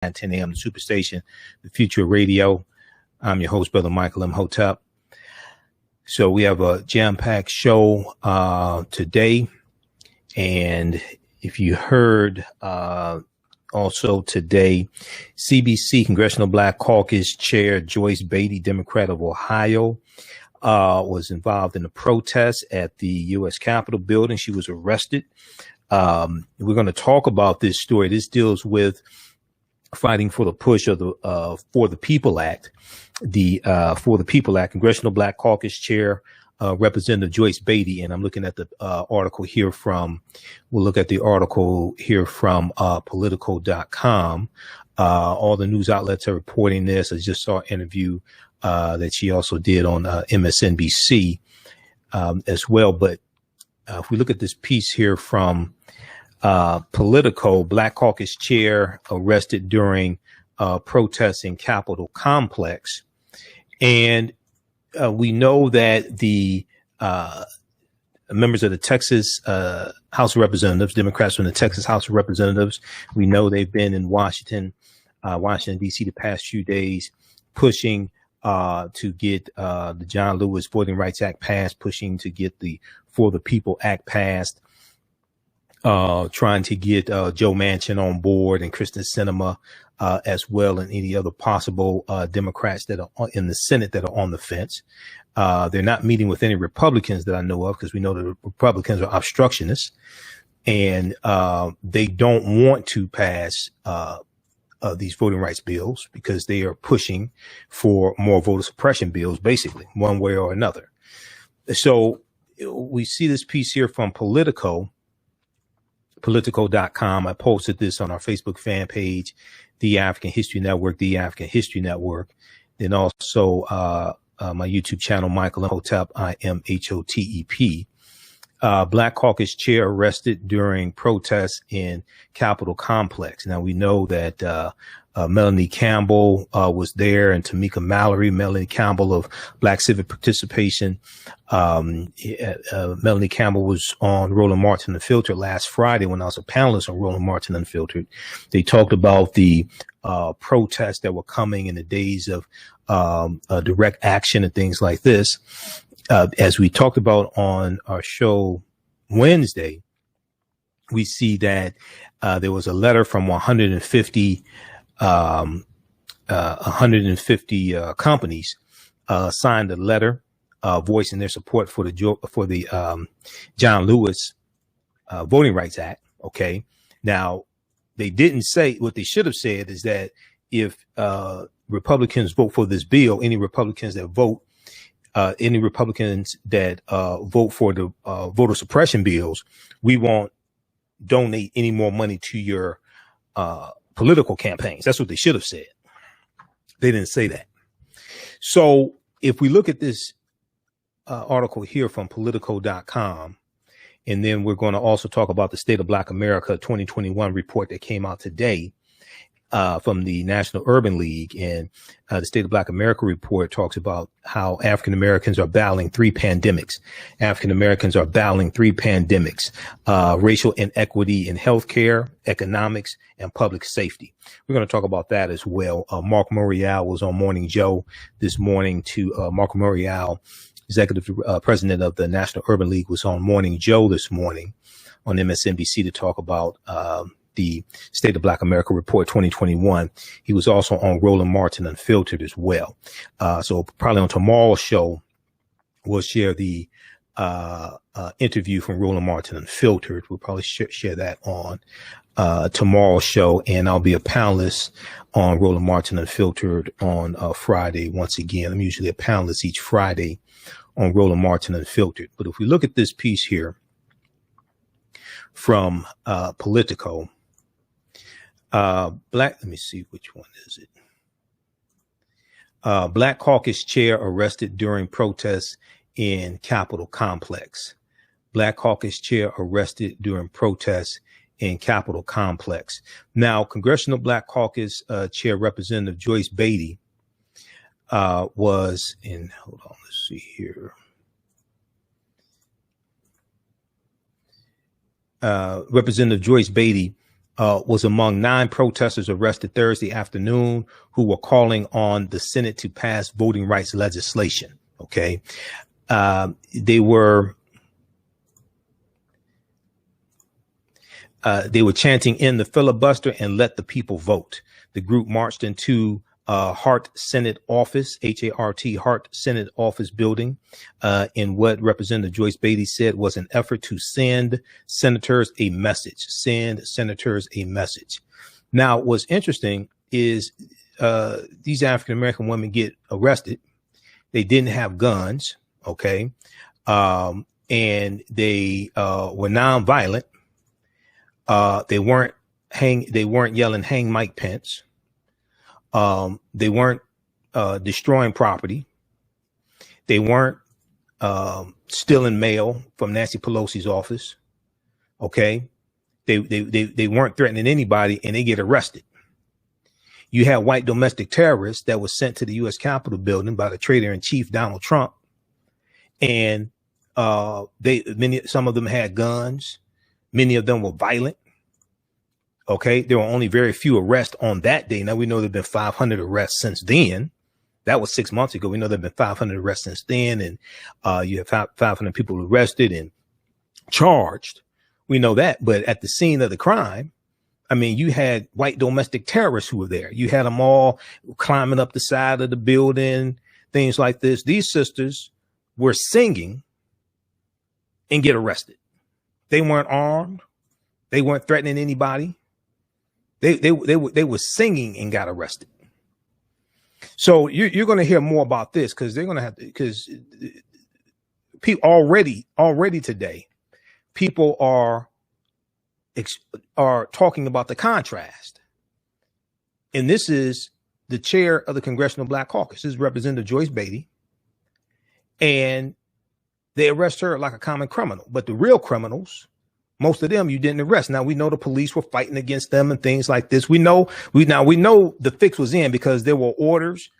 at 10 a.m. the Superstation, the future of radio. I'm your host, Brother Michael Imhotep. So we have a jam-packed show today. And if you heard also today, CBC Congressional Black Caucus Chair Joyce Beatty, Democrat of Ohio, was involved in a protest at the U.S. Capitol building. She was arrested. We're going to talk about this story. This deals with fighting for the push of the For the People Act. The For the People Act, Congressional Black Caucus Chair Representative Joyce Beatty, and I'm looking at the article here from, we'll look at the article here from Politico.com. All the news outlets are reporting this. I just saw an interview that she also did on MSNBC as well. But if we look at this piece here from Politico, Black Caucus Chair arrested during protests in Capitol Complex. And we know that the members of the Texas House of Representatives, Democrats from the Texas House of Representatives, we know they've been in Washington, D.C. the past few days, pushing to get the John Lewis Voting Rights Act passed, pushing to get the For the People Act passed, trying to get Joe Manchin on board and Kristen Sinema as well, and any other possible Democrats that are in the Senate that are on the fence. They're not meeting with any Republicans that I know of, because we know the Republicans are obstructionists, and they don't want to pass these voting rights bills because they are pushing for more voter suppression bills, basically, one way or another. So we see this piece here from Politico.com. I posted this on our Facebook fan page, The African History Network, The African History Network. Then also my YouTube channel, Michael Imhotep, IMHOTEP. Black Caucus Chair arrested during protests in Capitol Complex. Now, we know that Melanie Campbell was there, and Tamika Mallory, Melanie Campbell of Black Civic Participation. Melanie Campbell was on Roland Martin Unfiltered last Friday when I was a panelist on Roland Martin Unfiltered. They talked about the protests that were coming in the days of direct action and things like this. As we talked about on our show Wednesday, we see that there was a letter from 150 companies signed a letter voicing their support for the John Lewis Voting Rights Act. Okay, now they didn't say, what they should have said is that if Republicans vote for this bill, any Republicans that vote for the voter suppression bills, we won't donate any more money to your political campaigns. That's what they should have said. They didn't say that. So if we look at this article here from Politico.com, and then we're going to also talk about the State of Black America 2021 report that came out today from the National Urban League. And the State of Black America report talks about how African Americans are battling three pandemics. African Americans are battling three pandemics: racial inequity in healthcare, economics, and public safety. We're going to talk about that as well. Mark Morial was on Morning Joe this morning Mark Morial, executive president of the National Urban League, was on Morning Joe this morning on MSNBC to talk about the State of Black America Report 2021. He was also on Roland Martin Unfiltered as well. So probably on tomorrow's show, we'll share the interview from Roland Martin Unfiltered. We'll probably share that on tomorrow's show. And I'll be a panelist on Roland Martin Unfiltered on Friday. Once again, I'm usually a panelist each Friday on Roland Martin Unfiltered. But if we look at this piece here from Politico, let me see, which one is it? Black Caucus Chair arrested during protests in Capitol Complex. Black Caucus Chair arrested during protests in Capitol Complex. Now, Congressional Black Caucus Chair Representative Joyce Beatty was in, hold on, let's see here. Representative Joyce Beatty was among 9 protesters arrested Thursday afternoon who were calling on the Senate to pass voting rights legislation. Okay. They were chanting "in the filibuster and let the people vote." The group marched into Hart Senate office, H-A-R-T, Hart Senate office building, in what Representative Joyce Beatty said was an effort to send senators a message. Now, what's interesting is these African-American women get arrested. They didn't have guns, okay, and they were nonviolent. They weren't yelling "Hang Mike Pence." They weren't destroying property. They weren't stealing mail from Nancy Pelosi's office. Okay, they weren't threatening anybody, and they get arrested. You had white domestic terrorists that was sent to the U.S. Capitol building by the traitor-in-chief Donald Trump, and some of them had guns. Many of them were violent. Okay, there were only very few arrests on that day. Now we know there've been 500 arrests since then. That was 6 months ago. We know there've been 500 arrests since then, and you have 500 people arrested and charged. We know that, but at the scene of the crime, I mean, you had white domestic terrorists who were there. You had them all climbing up the side of the building, things like this. These sisters were singing and get arrested. They weren't armed. They weren't threatening anybody. They were singing and got arrested. So you're going to hear more about this because they're going to have to, because people already today, people are talking about the contrast. And this is the chair of the Congressional Black Caucus. This is Representative Joyce Beatty. And they arrest her like a common criminal. But the real criminals, most of them you didn't arrest. Now we know the police were fighting against them and things like this. We know the fix was in because there were orders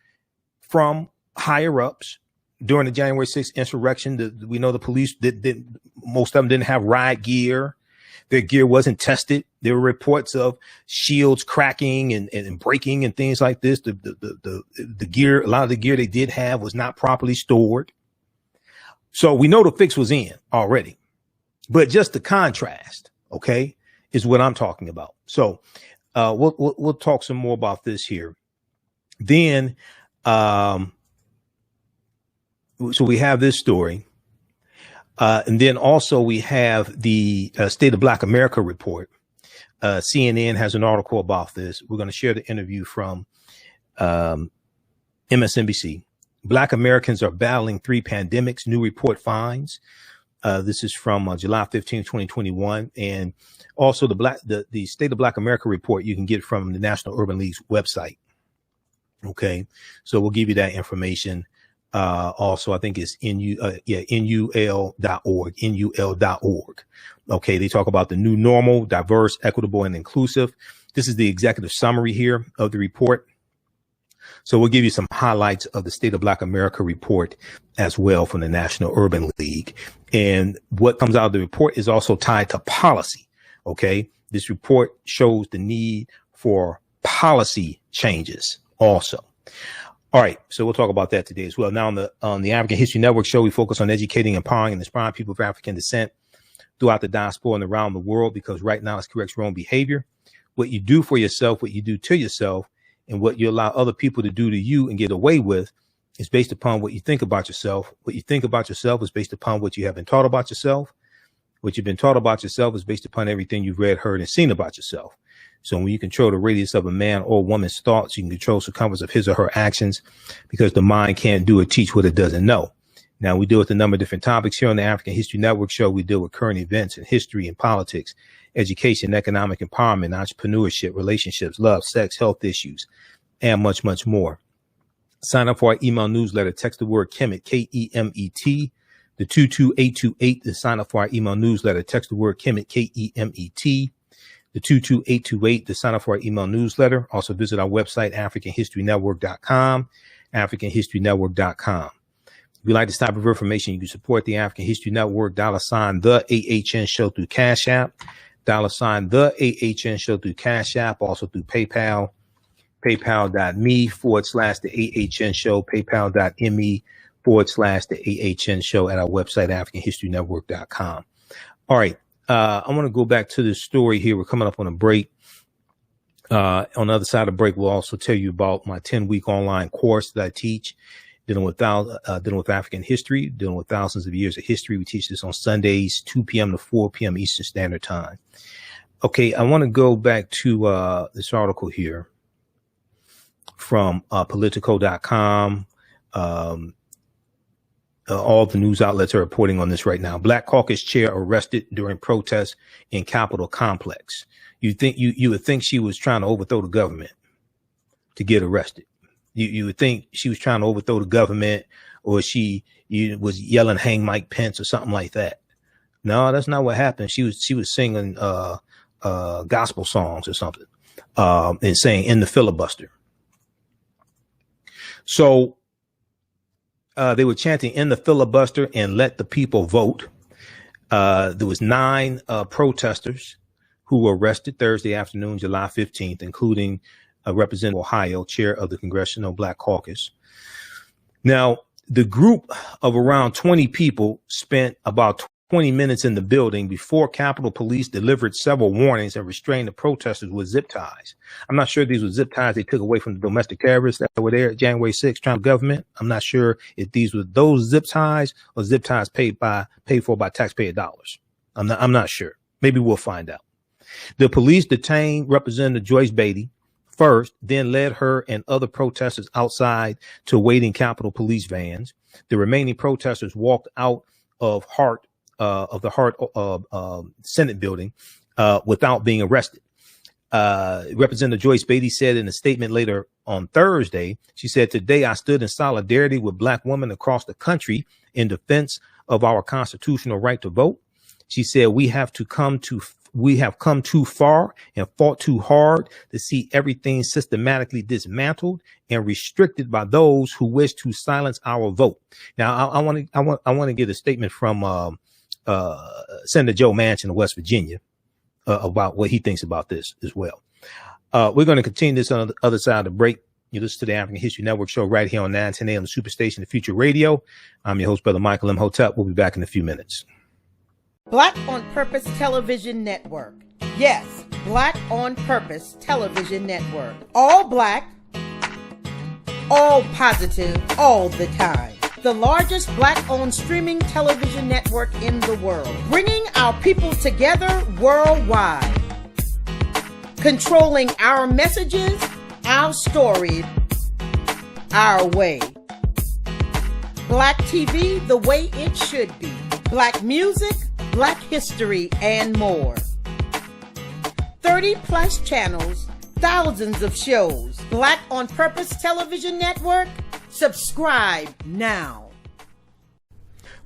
from higher ups during the January 6th insurrection. We know the police most of them didn't have riot gear. Their gear wasn't tested. There were reports of shields cracking and breaking and things like this. The gear, a lot of the gear they did have was not properly stored. So we know the fix was in already. But just the contrast, okay, is what I'm talking about. So we'll talk some more about this here. Then, so we have this story. And then also we have the State of Black America report. CNN has an article about this. We're going to share the interview from MSNBC. Black Americans are battling 3 pandemics, new report finds. This is from July 15, 2021. And also the State of Black America report you can get from the National Urban League's website. Okay. So we'll give you that information. Also, I think it's NUL.org. Okay. They talk about the new normal, diverse, equitable, and inclusive. This is the executive summary here of the report. So we'll give you some highlights of the State of Black America report as well from the National Urban League. And what comes out of the report is also tied to policy. Okay. This report shows the need for policy changes also. All right. So we'll talk about that today as well. Now on the African History Network show, we focus on educating, empowering, and inspiring people of African descent throughout the diaspora and around the world, because right now it corrects your own behavior. What you do for yourself, what you do to yourself, and what you allow other people to do to you and get away with is based upon what you think about yourself. What you think about yourself is based upon what you have been taught about yourself. What you've been taught about yourself is based upon everything you've read, heard, and seen about yourself. So when you control the radius of a man or woman's thoughts, you can control the circumference of his or her actions, because the mind can't do or teach what it doesn't know. Now, we deal with a number of different topics here on the African History Network show. We deal with current events and history and politics, education, economic empowerment, entrepreneurship, relationships, love, sex, health issues, and much, much more. Sign up for our email newsletter. Text the word Kemet, K-E-M-E-T, the 22828 to sign up for our email newsletter. Text the word Kemet, K-E-M-E-T, the 22828 to sign up for our email newsletter. Also visit our website, AfricanHistoryNetwork.com, AfricanHistoryNetwork.com. If you'd like this type of information, you can support the African History Network, $, the AHN show through Cash App, $ the AHN show through Cash App, also through PayPal, paypal.me/the AHN show, paypal.me/the AHN show, at our website, AfricanHistoryNetwork.com. All right. I want to go back to this story here. We're coming up on a break. On the other side of the break, we'll also tell you about my 10-week online course that I teach, dealing with African history, dealing with thousands of years of history. We teach this on Sundays, 2 p.m. to 4 p.m. Eastern Standard Time. Okay, I want to go back to this article here from Politico.com. All the news outlets are reporting on this right now. Black Caucus Chair arrested during protests in Capitol Complex. You would think she was trying to overthrow the government to get arrested. You would think she was trying to overthrow the government, or she was yelling "Hang Mike Pence" or something like that. No, that's not what happened. She was singing gospel songs or something, and saying "End the filibuster." So they were chanting "End the filibuster" and "Let the people vote." There was 9 protesters who were arrested Thursday afternoon, July 15th, including Representative Ohio, chair of the Congressional Black Caucus. Now, the group of around 20 people spent about 20 minutes in the building before Capitol Police delivered several warnings and restrained the protesters with zip ties. I'm not sure if these were zip ties they took away from the domestic terrorists that were there January 6th trying to government. I'm not sure if these were those zip ties or zip ties paid for by taxpayer dollars. I'm not sure. Maybe we'll find out. The police detained Representative Joyce Beatty first, then led her and other protesters outside to waiting Capitol Police vans. The remaining protesters walked out of the Senate building without being arrested. Representative Joyce Beatty said in a statement later on Thursday, she said, "Today I stood in solidarity with Black women across the country in defense of our constitutional right to vote." She said, we have come too far and fought too hard to see everything systematically dismantled and restricted by those who wish to silence our vote. Now, I want to get a statement from Senator Joe Manchin of West Virginia about what he thinks about this as well. We're going to continue this on the other side of the break. You listen to the African History Network show right here on 910 AM, the Superstation, the Future Radio. I'm your host, Brother Michael Imhotep. We'll be back in a few minutes. Black on Purpose Television Network. Yes, Black on Purpose Television Network. All black, all positive, all the time. The largest Black-owned streaming television network in the world. Bringing our people together worldwide. Controlling our messages, our stories, our way. Black TV the way it should be. Black music, Black history, and more. 30+ channels, thousands of shows. Black on Purpose Television Network. Subscribe now.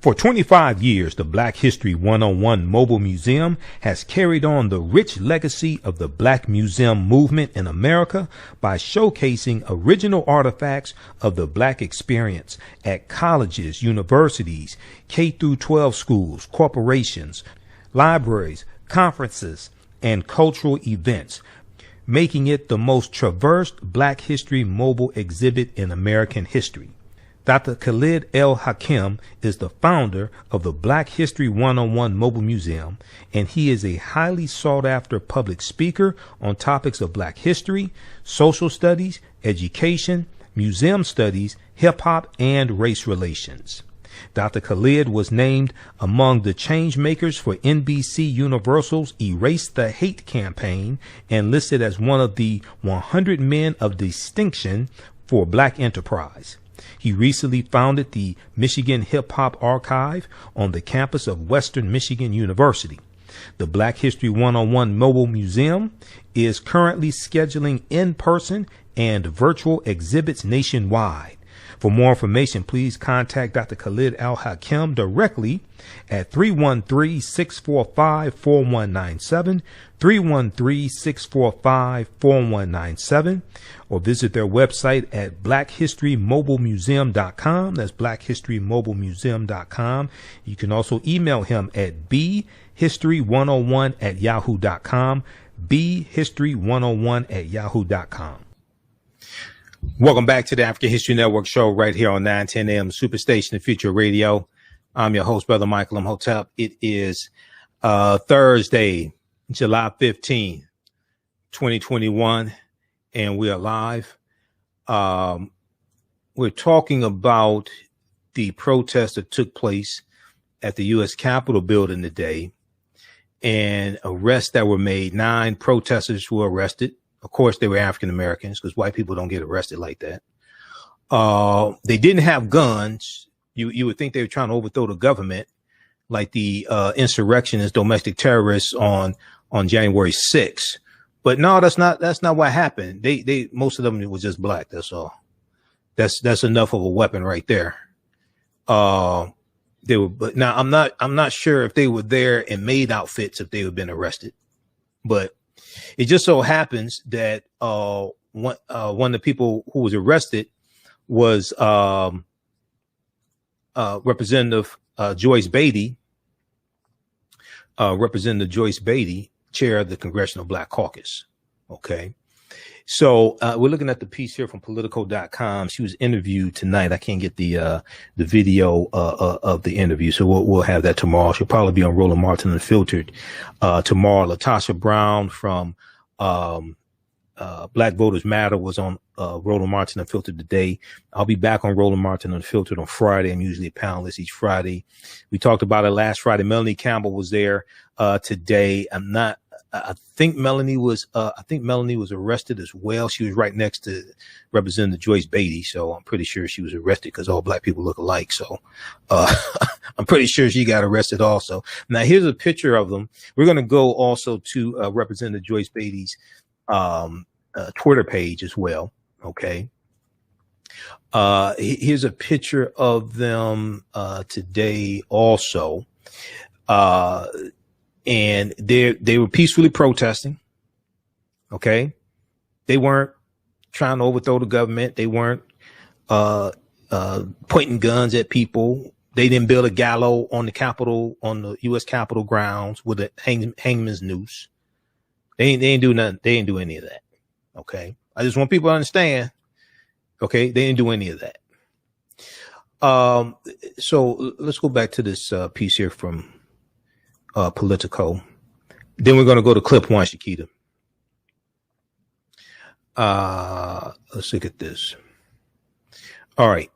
For 25 years, the Black History 101 Mobile Museum has carried on the rich legacy of the Black Museum movement in America by showcasing original artifacts of the Black experience at colleges, universities, K-12 schools, corporations, libraries, conferences, and cultural events, making it the most traversed Black History mobile exhibit in American history. Dr. Khalid El Hakim is the founder of the Black History 101 Mobile Museum, and he is a highly sought-after public speaker on topics of Black history, social studies, education, museum studies, hip-hop, and race relations. Dr. Khalid was named among the change makers for NBC Universal's Erase the Hate campaign and listed as one of the 100 men of distinction for Black enterprise. He recently founded the Michigan Hip Hop Archive on the campus of Western Michigan University. The Black History 101 Mobile Museum is currently scheduling in-person and virtual exhibits nationwide. For more information, please contact Dr. Khalid Al-Hakim directly at 313-645-4197, 313-645-4197, or visit their website at blackhistorymobilemuseum.com. That's blackhistorymobilemuseum.com. You can also email him at bhistory101@yahoo.com, bhistory101@yahoo.com. Welcome back to the African History Network show right here on 910 AM Superstation Future Radio. I'm your host, Brother Michael Imhotep. It is Thursday, July 15th, 2021, and we are live. We're talking about the protest that took place at the U.S. Capitol building today and arrests that were made. 9 protesters were arrested. Of course, they were African Americans because white people don't get arrested like that. They didn't have guns. You would think they were trying to overthrow the government, like the insurrectionists, domestic terrorists on January 6th. But no, that's not what happened. They most of them was just black. That's all. That's enough of a weapon right there. They were, but now I'm not sure if they were there in maid outfits if they had been arrested, but it just so happens that one of the people who was arrested was Representative Joyce Beatty, Representative Joyce Beatty, chair of the Congressional Black Caucus. Okay. So we're looking at the piece here from Politico.com. She was interviewed tonight. I can't get the video of the interview, so we'll have that tomorrow. She'll probably be on Roland Martin Unfiltered tomorrow. Latasha Brown from Black Voters Matter was on Roland Martin Unfiltered today. I'll be back on Roland Martin Unfiltered on Friday. I'm usually a panelist each Friday. We talked about it last Friday. Melanie Campbell was there today. I think Melanie was arrested as well. She was right next to Representative Joyce Beatty, so I'm pretty sure she was arrested because all black people look alike. So I'm pretty sure she got arrested also. Now here's a picture of them. We're going to go also to Representative Joyce Beatty's Twitter page as well. Okay. Here's a picture of them today also. And they were peacefully protesting. Okay. They weren't trying to overthrow the government. They weren't pointing guns at people. They didn't build a gallows on the Capitol, on the U.S. Capitol grounds with a hangman's noose. They didn't do nothing. They didn't do any of that. Okay. I just want people to understand. Okay. They didn't do any of that. So let's go back to this piece here from Politico. Then we're going to go to clip 1, Shakita. Let's look at this. All right.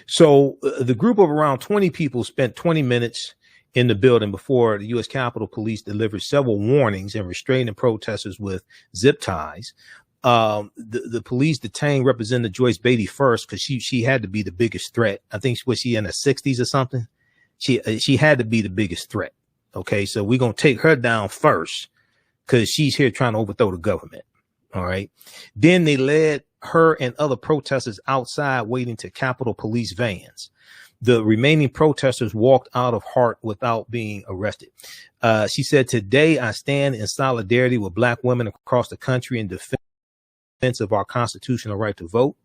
So the group of around 20 people spent 20 minutes in the building before the U.S. Capitol Police delivered several warnings and restraining protesters with zip ties. The police detained Representative Joyce Beatty first because she had to be the biggest threat. I think she in her 60s or something. She had to be the biggest threat. Okay, so we're going to take her down first because she's here trying to overthrow the government. All right. Then they led her and other protesters outside waiting to Capitol Police vans. The remaining protesters walked out of Hart without being arrested. She said, "Today I stand in solidarity with black women across the country in defense of our constitutional right to vote.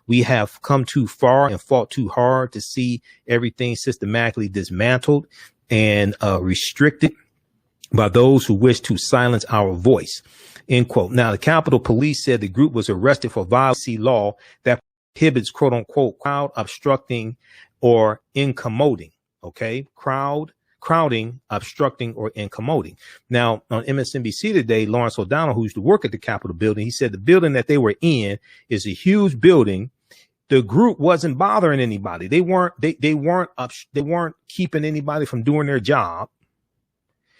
We have come too far and fought too hard to see everything systematically dismantled and restricted by those who wish to silence our voice." End quote. Now, the Capitol Police said the group was arrested for violating law that prohibits, quote unquote, crowd obstructing or incommoding. Okay. Crowding, obstructing, or incommoding. Now, on MSNBC today, Lawrence O'Donnell, who used to work at the Capitol building, he said the building that they were in is a huge building. The group wasn't bothering anybody. They weren't keeping anybody from doing their job.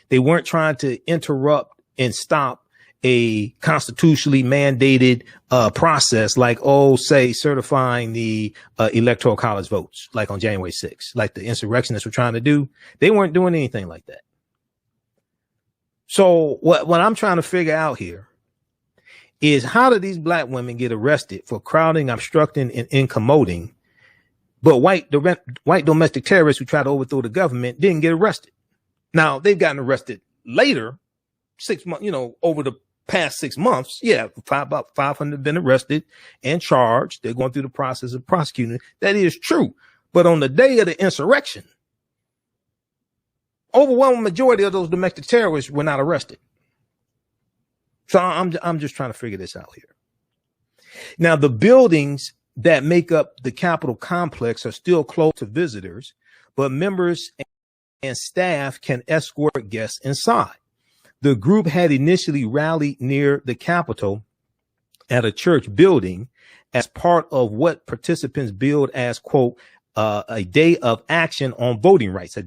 They weren't trying to interrupt and stop a constitutionally mandated process like, say, certifying the electoral college votes, like on January 6th, like the insurrectionists were trying to do. They weren't doing anything like that. So what I'm trying to figure out here is how do these black women get arrested for crowding, obstructing, and incommoding, but white domestic terrorists who try to overthrow the government didn't get arrested? Now they've gotten arrested later, 6 months, over the past 6 months. Yeah, about 500 have been arrested and charged. They're going through the process of prosecuting. That is true. But on the day of the insurrection, overwhelming majority of those domestic terrorists were not arrested. So I'm just trying to figure this out here. Now, the buildings that make up the Capitol complex are still closed to visitors, but members and staff can escort guests inside. The group had initially rallied near the Capitol at a church building as part of what participants billed as, quote, a day of action on voting rights,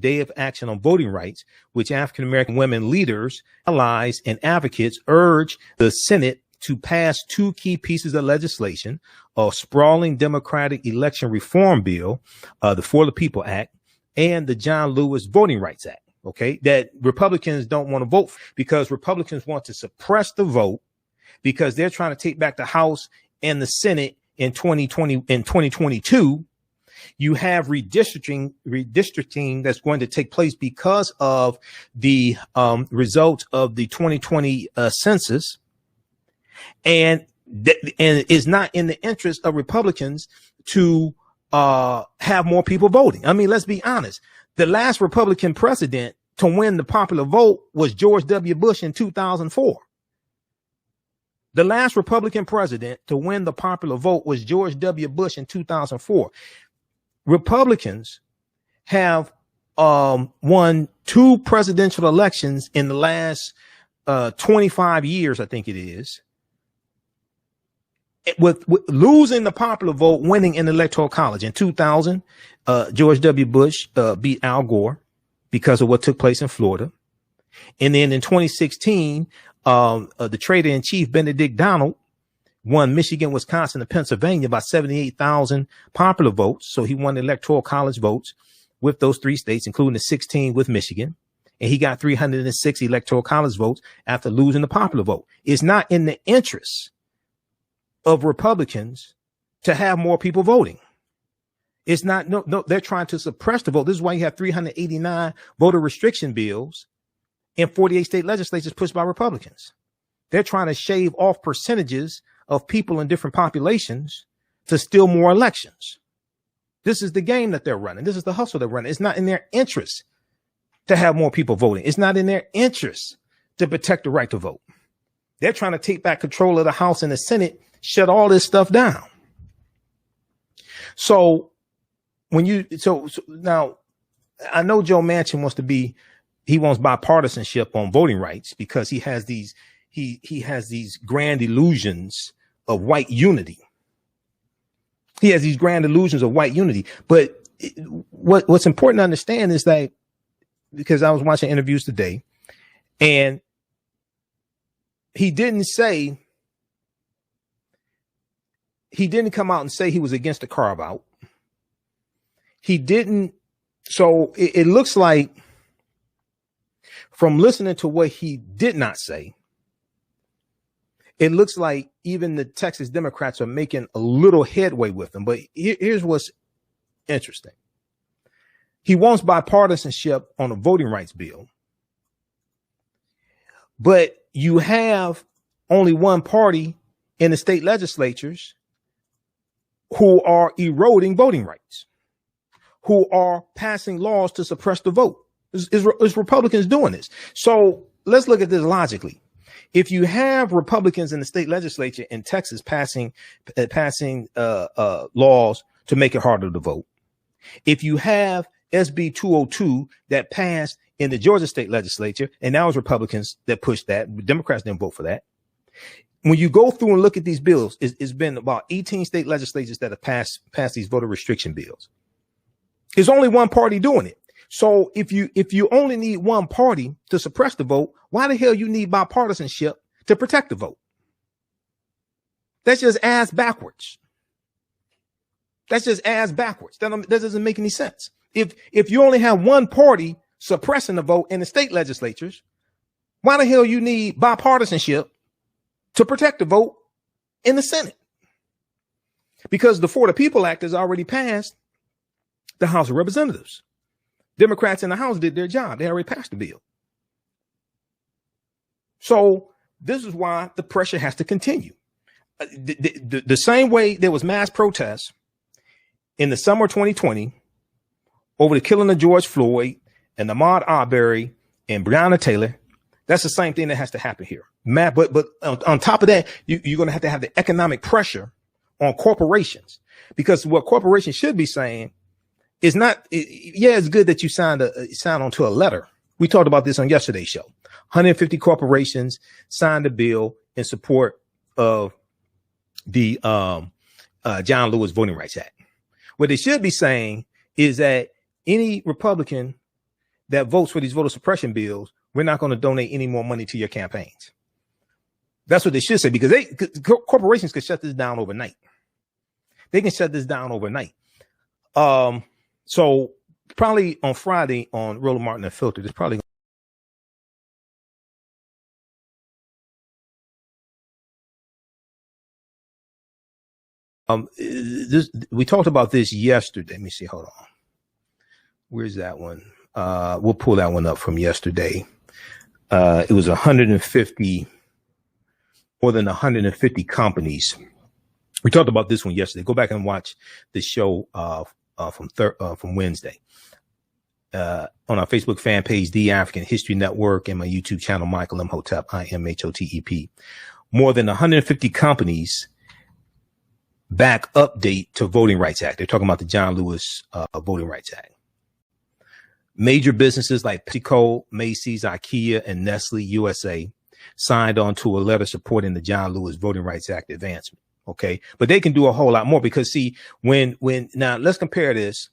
which African-American women leaders, allies, and advocates urged the Senate to pass two key pieces of legislation, a sprawling Democratic election reform bill, the For the People Act, and the John Lewis Voting Rights Act. Okay, that Republicans don't want to vote because Republicans want to suppress the vote because they're trying to take back the House and the Senate in 2022. You have redistricting that's going to take place because of the result of the 2020 census, and is not in the interest of Republicans to have more people voting. I mean, let's be honest. The last Republican president to win the popular vote was George W. Bush in 2004. The last Republican president to win the popular vote was George W. Bush in 2004. Republicans have won two presidential elections in the last 25 years, I think it is, with losing the popular vote, winning in the Electoral College. In 2000, George W. Bush beat Al Gore because of what took place in Florida. And then in 2016, the traitor-in-chief, Benedict Donald, won Michigan, Wisconsin, and Pennsylvania by 78,000 popular votes. So he won the Electoral College votes with those three states, including the 16 with Michigan. And he got 306 Electoral College votes after losing the popular vote. It's not in the interest of Republicans to have more people voting. It's not, no, they're trying to suppress the vote. This is why you have 389 voter restriction bills in 48 state legislatures pushed by Republicans. They're trying to shave off percentages of people in different populations to steal more elections. This is the game that they're running. This is the hustle they're running. It's not in their interest to have more people voting. It's not in their interest to protect the right to vote. They're trying to take back control of the House and the Senate, shut all this stuff down. So now I know Joe Manchin wants bipartisanship on voting rights because he has these grand illusions of white unity. He has these grand illusions of white unity. But what's important to understand is that, because I was watching interviews today, and he didn't come out and say he was against the carve out. He didn't. So it looks like, from listening to what he did not say, it looks like even the Texas Democrats are making a little headway with him. But here's what's interesting. He wants bipartisanship on a voting rights bill, but you have only one party in the state legislatures who are eroding voting rights, who are passing laws to suppress the vote. Is Republicans doing this? So let's look at this logically. If you have Republicans in the state legislature in Texas passing laws to make it harder to vote, if you have SB 202 that passed in the Georgia state legislature, and now it's Republicans that pushed that, Democrats didn't vote for that. When you go through and look at these bills, it's been about 18 state legislatures that have passed these voter restriction bills. There's only one party doing it. So if you only need one party to suppress the vote, why the hell you need bipartisanship to protect the vote? That's just ass backwards. That doesn't make any sense. If you only have one party suppressing the vote in the state legislatures, why the hell you need bipartisanship to protect the vote in the Senate. Because the For the People Act is already passed the House of Representatives. Democrats in the House did their job. They already passed the bill. So this is why the pressure has to continue. The same way there was mass protests in the summer of 2020 over the killing of George Floyd and Ahmaud Arbery and Breonna Taylor, that's the same thing that has to happen here. But on top of that, you're going to have the economic pressure on corporations, because what corporations should be saying is not, yeah, it's good that you sign onto a letter. We talked about this on yesterday's show. 150 corporations signed a bill in support of the John Lewis Voting Rights Act. What they should be saying is that any Republican that votes for these voter suppression bills, we're not going to donate any more money to your campaigns. That's what they should say, because corporations can shut this down overnight. They can shut this down overnight. So probably on Friday on Roland Martin Unfiltered, there's probably we talked about this yesterday. Let me see. Hold on. Where's that one? We'll pull that one up from yesterday. It was 150, more than 150 companies. We talked about this one yesterday. Go back and watch the show from Wednesday on our Facebook fan page, The African History Network, and my YouTube channel, Michael Imhotep, IMHOTEP. More than 150 companies back update to Voting Rights Act. They're talking about the John Lewis Voting Rights Act. Major businesses like PepsiCo, Macy's, IKEA, and Nestle USA signed on to a letter supporting the John Lewis Voting Rights Act advancement. Okay, but they can do a whole lot more, because see, when now let's compare this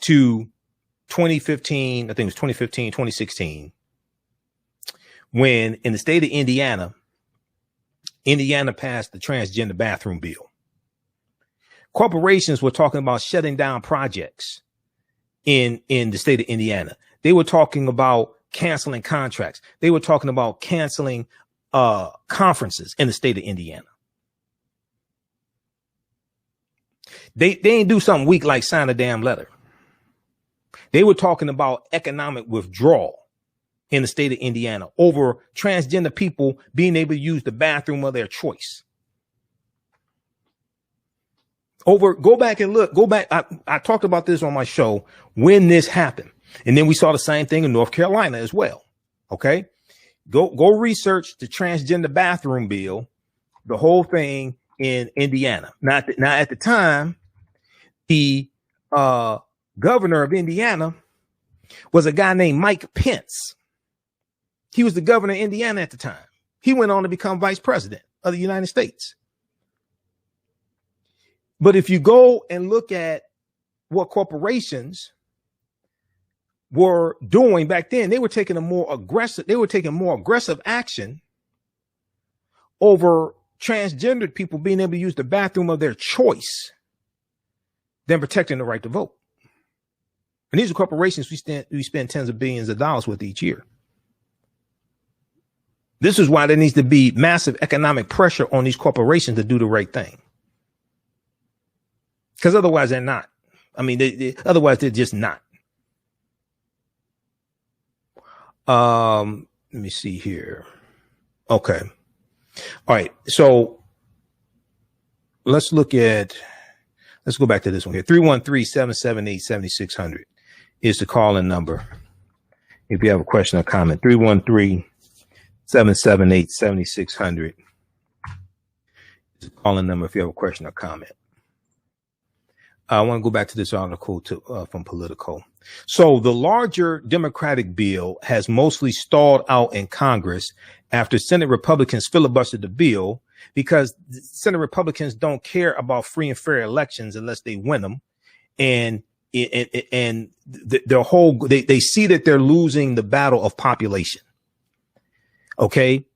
to 2015, I think it was 2015, 2016, when in the state of Indiana passed the transgender bathroom bill. Corporations were talking about shutting down projects in the state of Indiana. They were talking about canceling contracts. They were talking about canceling conferences in the state of Indiana. They didn't do something weak like sign a damn letter. They were talking about economic withdrawal in the state of Indiana over transgender people being able to use the bathroom of their choice. Go back and look. Go back. I talked about this on my show when this happened. And then we saw the same thing in North Carolina as well. Okay. Go research the transgender bathroom bill, the whole thing in Indiana. Now at the time, the governor of Indiana was a guy named Mike Pence. He was the governor of Indiana at the time. He went on to become vice president of the United States. But if you go and look at what corporations were doing back then, they were taking more aggressive action over transgendered people being able to use the bathroom of their choice than protecting the right to vote. And these are corporations we spend tens of billions of dollars with each year. This is why there needs to be massive economic pressure on these corporations to do the right thing. Because otherwise they're not. I mean, otherwise they're just not. Let me see here. Okay. All right. So let's go back to this one here. 313-778-7600 is the call-in number. If you have a question or comment, 313-778-7600 is the call-in number if you have a question or comment. I want to go back to this article from Politico. So the larger Democratic bill has mostly stalled out in Congress after Senate Republicans filibustered the bill because Senate Republicans don't care about free and fair elections unless they win them. And their whole, they see that they're losing the battle of population. Okay.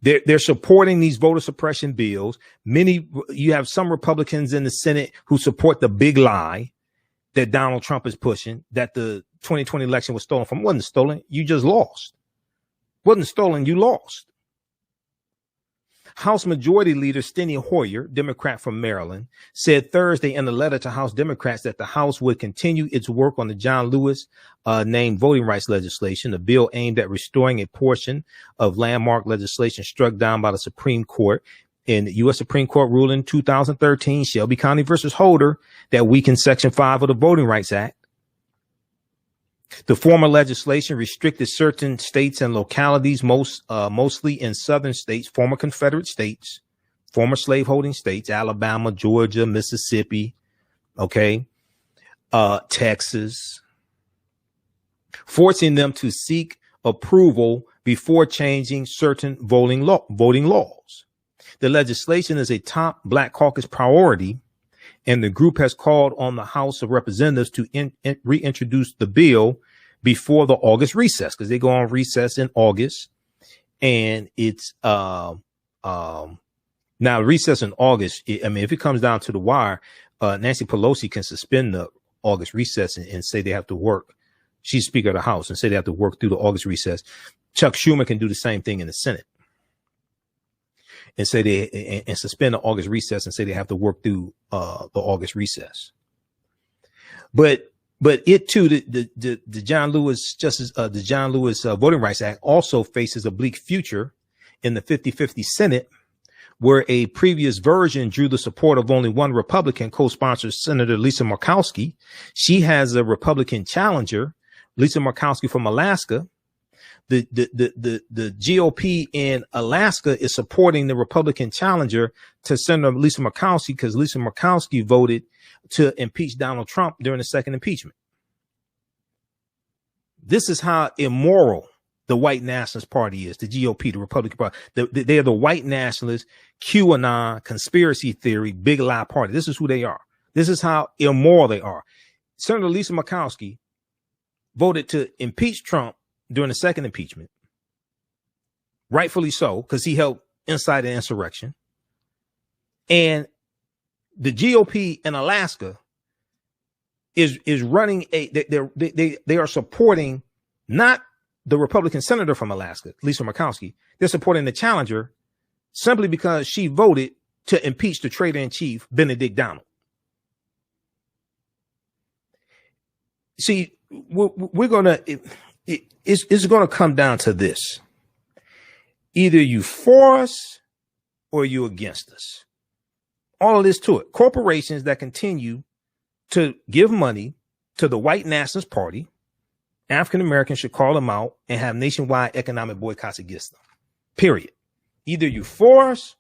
They're supporting these voter suppression bills. You have some Republicans in the Senate who support the big lie that Donald Trump is pushing, that the 2020 election was stolen from. It wasn't stolen. You just lost. It wasn't stolen. You lost. House Majority Leader Steny Hoyer, Democrat from Maryland, said Thursday in a letter to House Democrats that the House would continue its work on the John Lewis named voting rights legislation, a bill aimed at restoring a portion of landmark legislation struck down by the Supreme Court in the U.S. Supreme Court ruling 2013, Shelby County versus Holder, that weakened Section 5 of the Voting Rights Act. The former legislation restricted certain states and localities, mostly in southern states, former Confederate states, former slaveholding states, Alabama, Georgia, Mississippi, Texas, forcing them to seek approval before changing certain voting laws. The legislation is a top Black caucus priority, and the group has called on the House of Representatives to reintroduce the bill before the August recess, because they go on recess in August. And it's now recess in August. If it comes down to the wire, Nancy Pelosi can suspend the August recess and say they have to work. She's Speaker of the House, and say they have to work through the August recess. Chuck Schumer can do the same thing in the Senate and say and suspend the August recess and say they have to work through the August recess. But it too, the John Lewis Voting Rights Act also faces a bleak future in the 50-50 Senate, where a previous version drew the support of only one Republican, co-sponsor Senator Lisa Murkowski. She has a Republican challenger, Lisa Murkowski from Alaska. The GOP in Alaska is supporting the Republican challenger to Senator Lisa Murkowski because Lisa Murkowski voted to impeach Donald Trump during the second impeachment. This is how immoral the white nationalist party is, the GOP, the Republican Party. They are the white nationalist, QAnon, conspiracy theory, big lie party. This is who they are. This is how immoral they are. Senator Lisa Murkowski voted to impeach Trump during the second impeachment, rightfully so, because he helped incite an insurrection. And the GOP in Alaska is running they are supporting not the Republican senator from Alaska, Lisa Murkowski. They're supporting the challenger simply because she voted to impeach the traitor in chief, Benedict Donald. See, it's going to come down to this. Either you for us or you against us. All of this to it. Corporations that continue to give money to the white nationalist party, African Americans should call them out and have nationwide economic boycotts against them. Period. Either you for us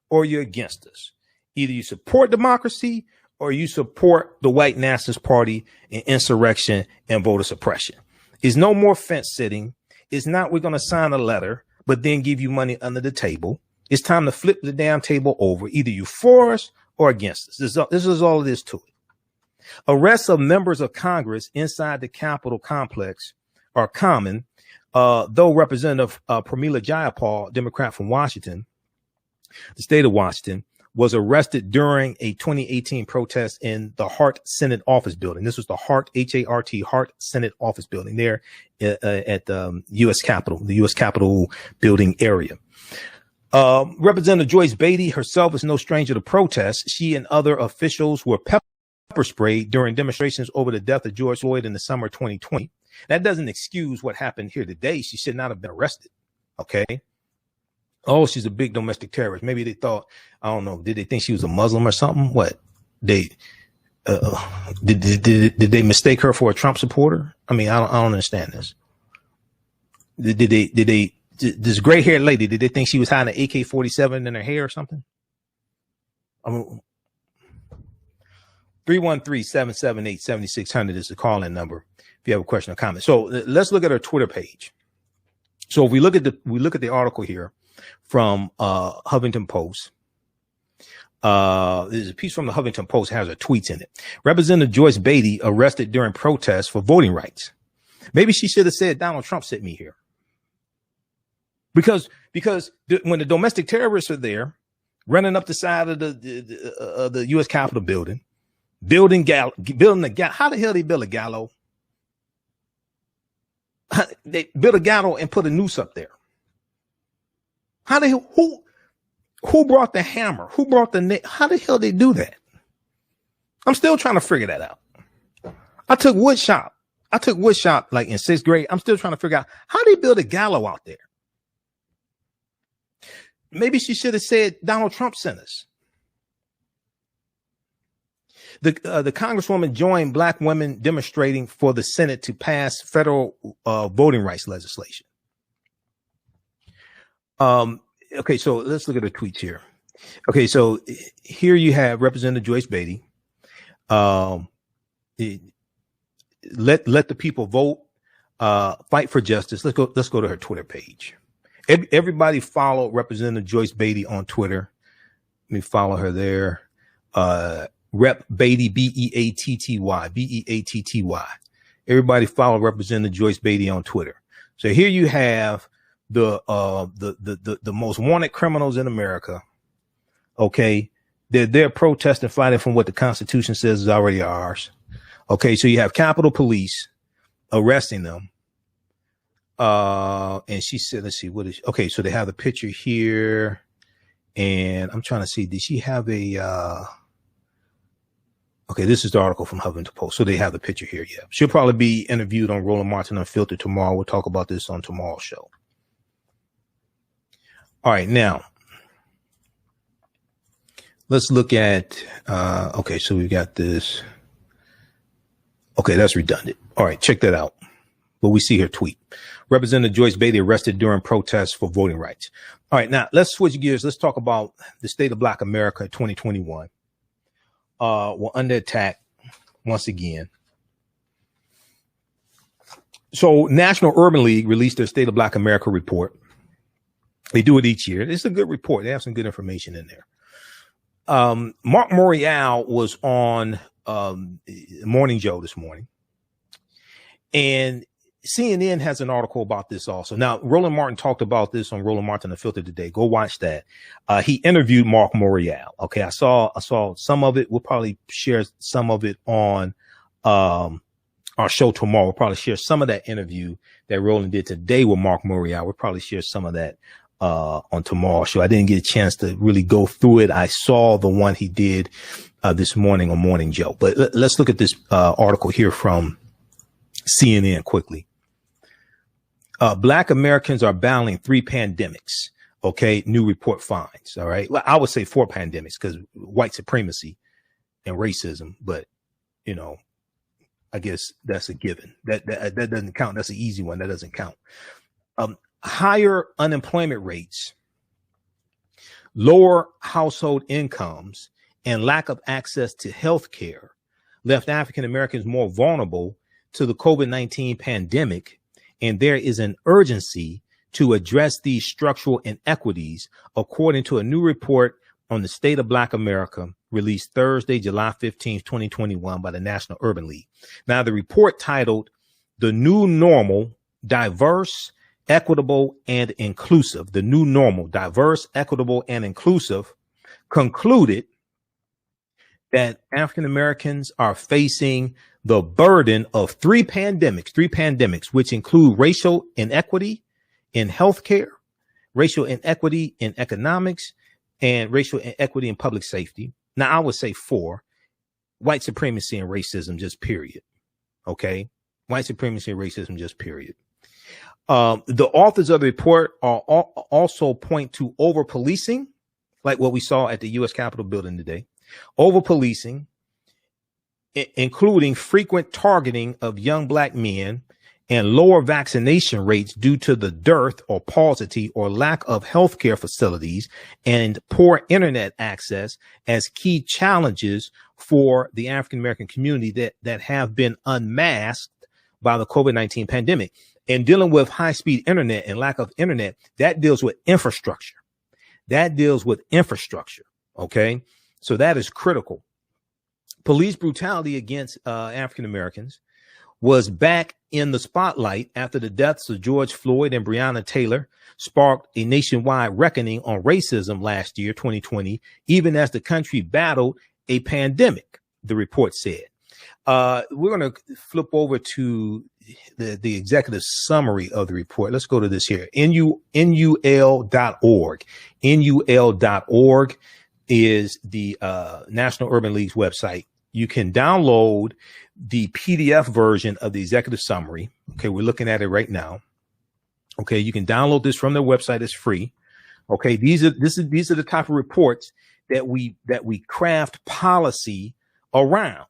or you're against us. Either you support democracy or you support the white nationalist party in insurrection and voter suppression. It's no more fence sitting. It's not we're going to sign a letter, but then give you money under the table. It's time to flip the damn table over. Either you for us or against us. This is all it is to it. Arrests of members of Congress inside the Capitol complex are common, though Representative Pramila Jayapal, Democrat from Washington, the state of Washington, was arrested during a 2018 protest in the Hart Senate Office Building. This was the Hart, H-A-R-T, Hart Senate Office Building there at the U.S. Capitol, the U.S. Capitol building area. Representative Joyce Beatty herself is no stranger to protests. She and other officials were pepper sprayed during demonstrations over the death of George Floyd in the summer of 2020. That doesn't excuse what happened here today. She should not have been arrested. Okay. Oh, she's a big domestic terrorist. Maybe they thought, I don't know, did they think she was a Muslim or something? What? Did they mistake her for a Trump supporter? I mean, I don't understand this. This gray haired lady, did they think she was hiding an AK-47 in her hair or something? I mean, 313-778-7600 is the call-in number if you have a question or comment. So let's look at her Twitter page. So if we look at the article here from Huffington Post. There's a piece from the Huffington Post has her tweets in it. Representative Joyce Beatty arrested during protests for voting rights. Maybe she should have said Donald Trump sent me here. Because when the domestic terrorists are there running up the side of the U.S. Capitol building, building the gallows. How the hell they build a gallows? They built a gallows and put a noose up there. How the hell? Who brought the hammer? Who brought the how the hell they do that? I'm still trying to figure that out. I took wood shop like in 6th grade. I'm still trying to figure out how they build a gallows out there. Maybe she should have said Donald Trump sent us. The congresswoman joined black women demonstrating for the Senate to pass federal voting rights legislation. Okay, so let's look at the tweets here. Okay, so here you have Representative Joyce Beatty. Let the people vote. Fight for justice. Let's go to her Twitter page. Everybody follow Representative Joyce Beatty on Twitter. Let me follow her there. Rep Beatty, Beatty, Beatty. Everybody follow Representative Joyce Beatty on Twitter. So here you have the most wanted criminals in America. Okay, they're protesting, fighting from what the Constitution says is already ours. Okay, so you have Capitol Police arresting them. And she said, let's see, what is, okay, so they have the picture here, and I'm trying to see, did she have a, okay, this is the article from Huffington Post. So they have the picture here. Yeah. She'll probably be interviewed on Roland Martin Unfiltered tomorrow. We'll talk about this on tomorrow's show. All right. Now let's look at, okay, so we got this. Okay. That's redundant. All right. Check that out. But we see her tweet. Representative Joyce Beatty arrested during protests for voting rights. All right. Now let's switch gears. Let's talk about the state of Black America 2021. We're under attack once again. So National Urban League released their State of Black America report. They do it each year. It's a good report. They have some good information in there. Mark Morial was on Morning Joe this morning, and CNN has an article about this also. Now, Roland Martin talked about this on Roland Martin Unfiltered today. Go watch that. He interviewed Mark Morial. Okay, I saw some of it. We'll probably share some of it on our show tomorrow. We'll probably share some of that interview that Roland did today with Mark Morial. We'll probably share some of that on tomorrow's show. I didn't get a chance to really go through it. I saw the one he did this morning on Morning Joe. But let's look at this article here from CNN quickly. Black Americans are battling 3 pandemics. Okay. New report finds. All right. Well, I would say 4 pandemics because white supremacy and racism, but you know, I guess that's a given. That doesn't count. That's an easy one. That doesn't count. Higher unemployment rates, lower household incomes, and lack of access to health care left African Americans more vulnerable to the COVID-19 pandemic. And there is an urgency to address these structural inequities, according to a new report on the state of Black America released Thursday, July 15th, 2021 by the National Urban League. Now, the report titled The New Normal, Diverse, Equitable, and Inclusive, the New Normal, Diverse, Equitable, and Inclusive, concluded that African Americans are facing the burden of 3 pandemics, which include racial inequity in healthcare, racial inequity in economics, and racial inequity in public safety. Now, I would say 4, white supremacy and racism, just period. Okay. White supremacy and racism, just period. The authors of the report are also point to over policing, like what we saw at the U.S. Capitol building today, over policing, including frequent targeting of young Black men and lower vaccination rates due to the dearth or paucity or lack of healthcare facilities and poor internet access as key challenges for the African American community that have been unmasked by the COVID-19 pandemic. And dealing with high-speed internet and lack of internet, that deals with infrastructure. Okay, so that is critical. Police brutality against African Americans was back in the spotlight after the deaths of George Floyd and Breonna Taylor sparked a nationwide reckoning on racism last year, 2020, even as the country battled a pandemic, the report said. We're going to flip over to the executive summary of the report. Let's go to this here. NUL.org. NUL.org is the National Urban League's website. You can download the PDF version of the executive summary. Okay, we're looking at it right now. Okay, you can download this from their website. It's free. Okay, these are the type of reports that we craft policy around.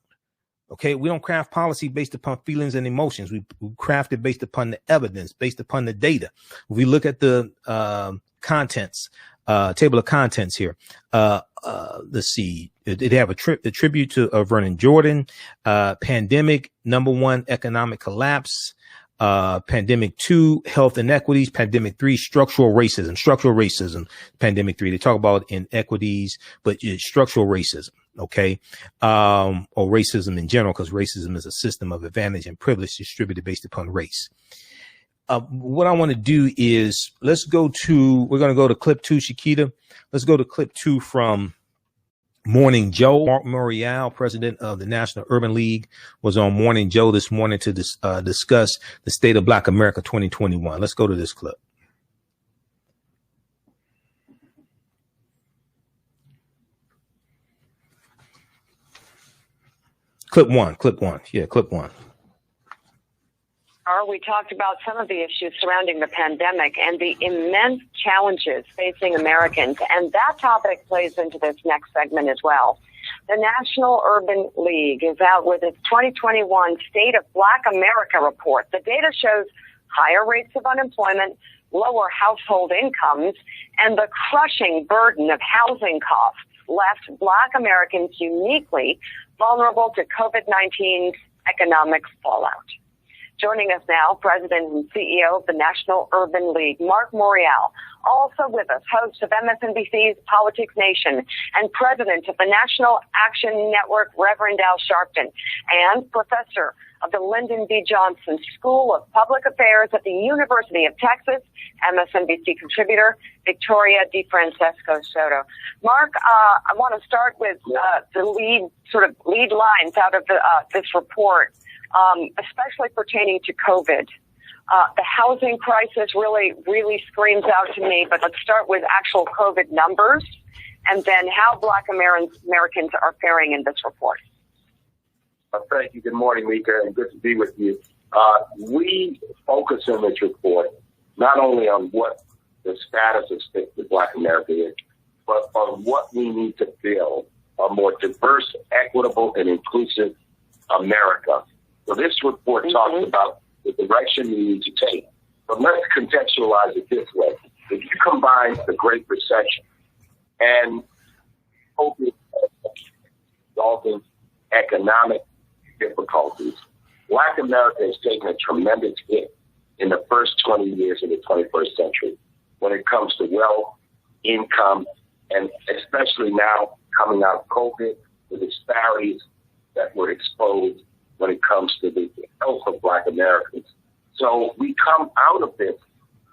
Okay, we don't craft policy based upon feelings and emotions. We craft it based upon the evidence, based upon the data. We look at the contents, table of contents here. Let's see. They have a tribute to Vernon Jordan, pandemic, #1, economic collapse, pandemic 2, health inequities, pandemic 3, structural racism, pandemic 3. They talk about inequities, but it's structural racism. Okay. Or racism in general, because racism is a system of advantage and privilege distributed based upon race. What I want to do is we're going to go to clip 2, Shakita. Let's go to clip 2 from Morning Joe. Mark Morial, president of the National Urban League, was on Morning Joe this morning to discuss the state of Black America 2021. Let's go to this clip. Clip one. Yeah, clip 1. We talked about some of the issues surrounding the pandemic and the immense challenges facing Americans, and that topic plays into this next segment as well. The National Urban League is out with its 2021 State of Black America report. The data shows higher rates of unemployment, lower household incomes, and the crushing burden of housing costs left Black Americans uniquely vulnerable to COVID-19's economic fallout. Joining us now, President and CEO of the National Urban League, Mark Morial. Also with us, host of MSNBC's Politics Nation and president of the National Action Network, Reverend Al Sharpton, and professor of the Lyndon B. Johnson School of Public Affairs at the University of Texas, MSNBC contributor, Victoria DeFrancesco Soto. Mark, I want to start with the lead lines out of this report. Especially pertaining to COVID. The housing crisis really screams out to me, but let's start with actual COVID numbers and then how Black Americans are faring in this report. Thank you. Good morning, Mika, and good to be with you. We focus in this report not only on what the status of state of Black America is, but on what we need to build a more diverse, equitable, and inclusive America. So this report talks about the direction we need to take. But let's contextualize it this way. If you combine the Great Recession and COVID resulting economic difficulties, Black America has taken a tremendous hit in the first 20 years of the 21st century when it comes to wealth, income, and especially now coming out of COVID, the disparities that were exposed when it comes to the health of Black Americans. So we come out of this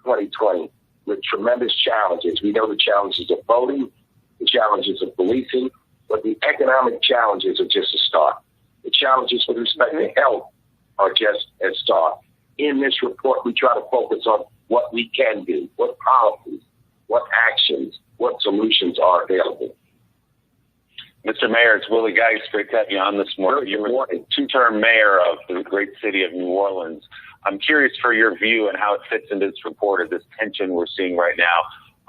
2020 with tremendous challenges. We know the challenges of voting, the challenges of policing, but the economic challenges are just a start. The challenges with respect to health are just a start. In this report, we try to focus on what we can do, what policies, what actions, what solutions are available. Mr. Mayor, it's Willie Geist. Great to have you on this morning. You're a two-term mayor of the great city of New Orleans. I'm curious for your view and how it fits into this report of this tension we're seeing right now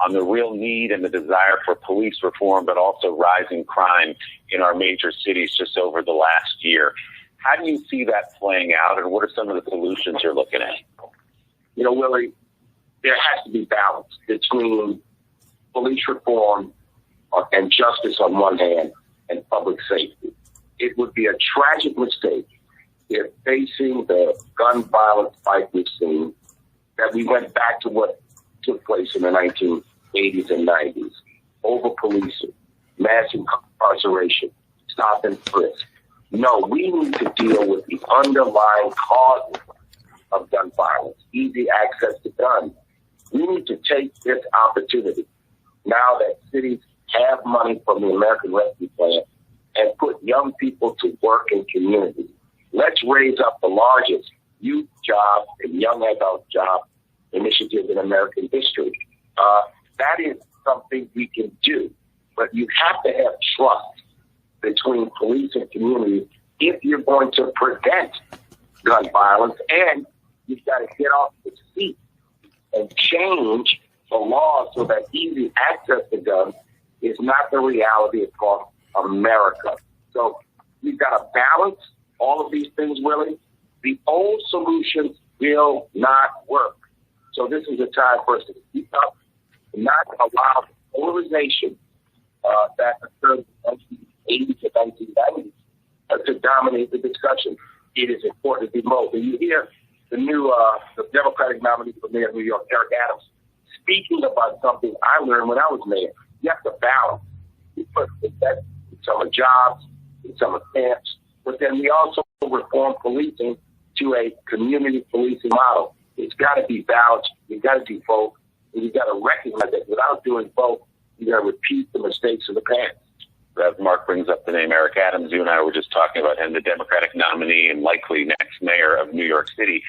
on the real need and the desire for police reform, but also rising crime in our major cities just over the last year. How do you see that playing out, and what are some of the solutions you're looking at? You know, Willie, there has to be balance between police reform and justice on one hand and public safety. It would be a tragic mistake if, facing the gun violence fight we've seen, that we went back to what took place in the 1980s and 90s. Over-policing, mass incarceration, stop and frisk. No, we need to deal with the underlying causes of gun violence, easy access to guns. We need to take this opportunity, now that cities have money from the American Rescue Plan, and put young people to work in communities. Let's raise up the largest youth job and young adult job initiative in American history. That is something we can do, but you have to have trust between police and community if you're going to prevent gun violence, and you've got to get off the seat and change the law so that easy access to guns is not the reality across America. So we've got to balance all of these things, Willie. The old solutions will not work. So this is a time for us to speak up and not allow the polarization that occurred in the 1980s and 1990s to dominate the discussion. It is important to be both. And you hear the new the Democratic nominee for mayor of New York, Eric Adams, speaking about something I learned when I was mayor. You have to balance. We put that in some of jobs, in some of camps, but then we also reform policing to a community policing model. It's got to be balanced. You've got to do both. And you've got to recognize that without doing both, you're going to repeat the mistakes of the past. As Mark brings up the name Eric Adams, you and I were just talking about him, the Democratic nominee and likely next mayor of New York City.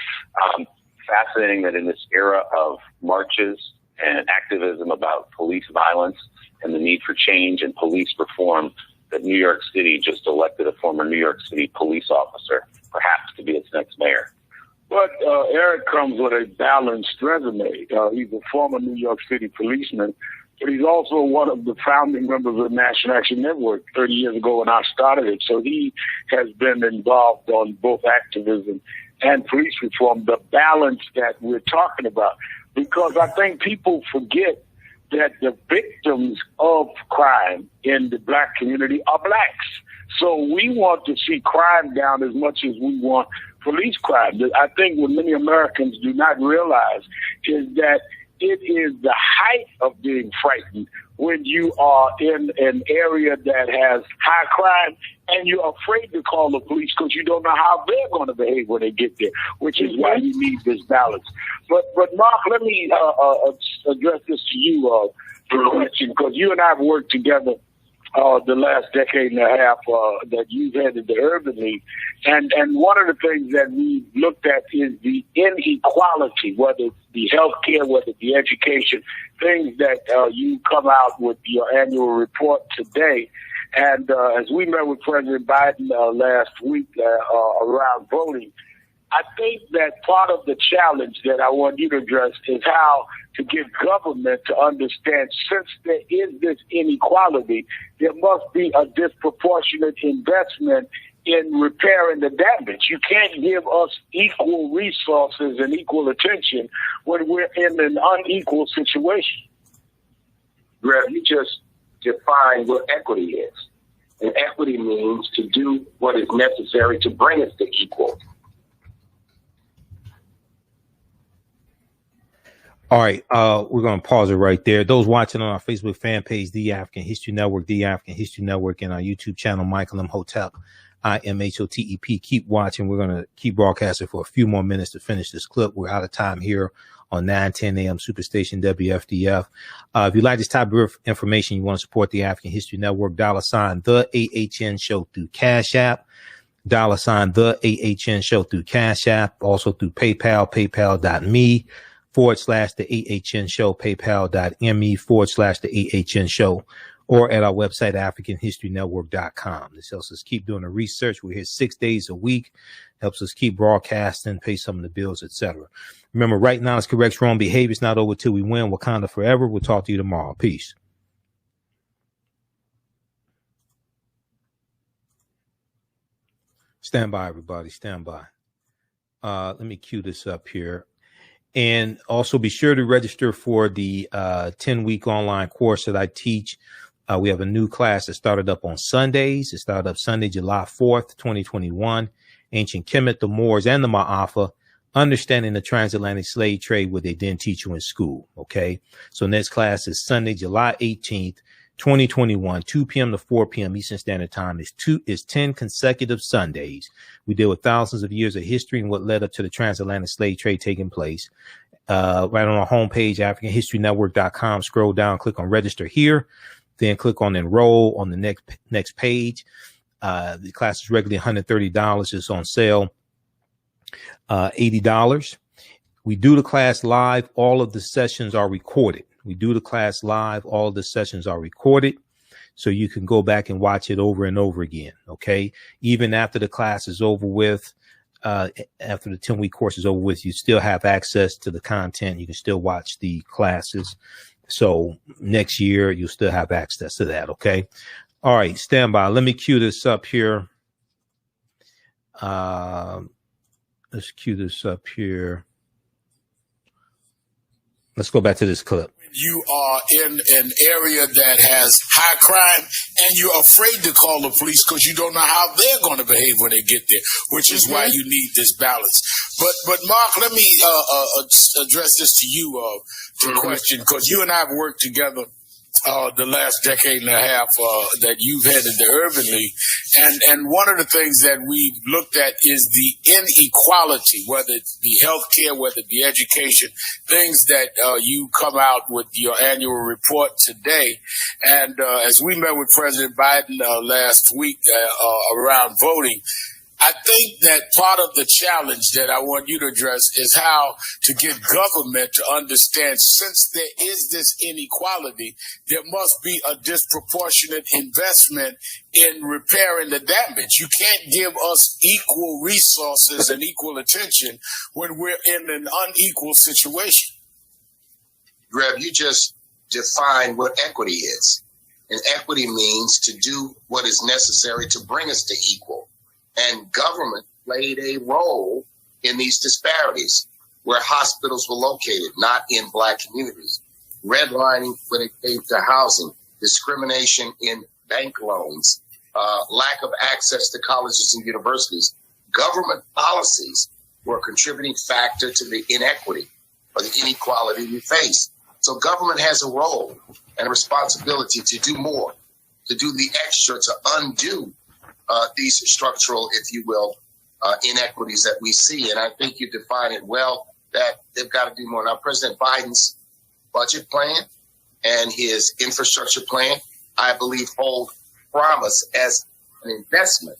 Fascinating that in this era of marches and activism about police violence and the need for change and police reform, that New York City just elected a former New York City police officer, perhaps to be its next mayor. But Eric comes with a balanced resume. He's a former New York City policeman, but he's also one of the founding members of the National Action Network 30 years ago when I started it. So he has been involved on both activism and police reform, the balance that we're talking about. Because I think people forget that the victims of crime in the black community are blacks. So we want to see crime down as much as we want police crime. I think what many Americans do not realize is that it is the height of being frightened when you are in an area that has high crime and you're afraid to call the police because you don't know how they're going to behave when they get there, which is why you need this balance. But Mark, let me address this to you, the question, because you and I have worked together the last decade and a half that you've had in the Urban League. And one of the things that we looked at is the inequality, whether it's the health care, whether it's the education, things that you come out with your annual report today. And as we met with President Biden last week around voting, I think that part of the challenge that I want you to address is how to get government to understand, since there is this inequality, there must be a disproportionate investment in repairing the damage. You can't give us equal resources and equal attention when we're in an unequal situation. Greg, you just defined what equity is. And equity means to do what is necessary to bring us to equal. All right, we're going to pause it right there. Those watching on our Facebook fan page, The African History Network, The African History Network, and our YouTube channel, Michael Imhotep, IMHOTEP. Keep watching. We're going to keep broadcasting for a few more minutes to finish this clip. We're out of time here on 9:10 a.m. Superstation WFDF. If you like this type of information, you want to support The African History Network, $ the AHN Show through Cash App, $ the AHN Show through Cash App, also through PayPal, paypal.me /the AHN Show, paypal.me /the AHN Show, or at our website, AfricanHistoryNetwork.com. This helps us keep doing the research. We're here 6 days a week, helps us keep broadcasting, pay some of the bills, etc. Remember, right now, it's correct wrong behavior. It's not over till we win. Wakanda forever. We'll talk to you tomorrow. Peace. Stand by, everybody. Stand by. Let me cue this up here. And also be sure to register for the 10-week online course that I teach. We have a new class that started up on Sundays. It started up Sunday, July 4th, 2021. Ancient Kemet, the Moors, and the Maafa, understanding the transatlantic slave trade, what they didn't teach you in school. Okay. So next class is Sunday, July 18th, 2021, 2 p.m. to 4 p.m. Eastern Standard Time. Is 10 consecutive Sundays. We deal with thousands of years of history and what led up to the transatlantic slave trade taking place. Right on our homepage, AfricanHistoryNetwork.com. Scroll down, click on register here, then click on enroll on the next page. The class is regularly $130. It's on sale $80. We do the class live. All of the sessions are recorded. We do the class live. All of the sessions are recorded. So you can go back and watch it over and over again. Okay. Even after the class is over with, after the 10-week course is over with, you still have access to the content. You can still watch the classes. So next year, you'll still have access to that. Okay. All right. Stand by. Let me cue this up here. Let's cue this up here. Let's go back to this clip. You are in an area that has high crime and you're afraid to call the police because you don't know how they're going to behave when they get there, which is why you need this balance. But Mark, let me address this to you, the question, because you and I have worked together the last decade and a half that you've headed the Urban League. And one of the things that we've looked at is the inequality, whether it be healthcare, whether it be education, things that you come out with your annual report today. And as we met with President Biden last week around voting, I think that part of the challenge that I want you to address is how to get government to understand, since there is this inequality, there must be a disproportionate investment in repairing the damage. You can't give us equal resources and equal attention when we're in an unequal situation. Rev, you just defined what equity is. And equity means to do what is necessary to bring us to equal. And government played a role in these disparities where hospitals were located, not in Black communities. Redlining when it came to housing, discrimination in bank loans, lack of access to colleges and universities. Government policies were a contributing factor to the inequity or the inequality we face. So government has a role and a responsibility to do more, to do the extra, to undo these structural, if you will, inequities that we see. And I think you define it well, that they've got to do more. Now, President Biden's budget plan and his infrastructure plan, I believe, hold promise as an investment,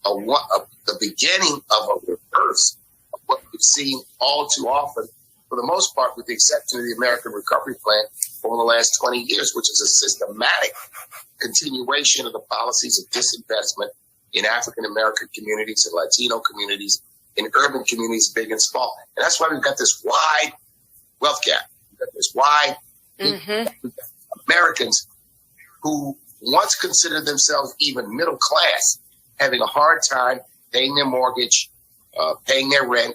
the beginning of a reverse of what we've seen all too often, for the most part, with the exception of the American Recovery Plan over the last 20 years, which is a systematic continuation of the policies of disinvestment in African-American communities and Latino communities, in urban communities, big and small. And that's why we've got this wide wealth gap. We've got this wide Americans who once considered themselves even middle class, having a hard time paying their mortgage, paying their rent,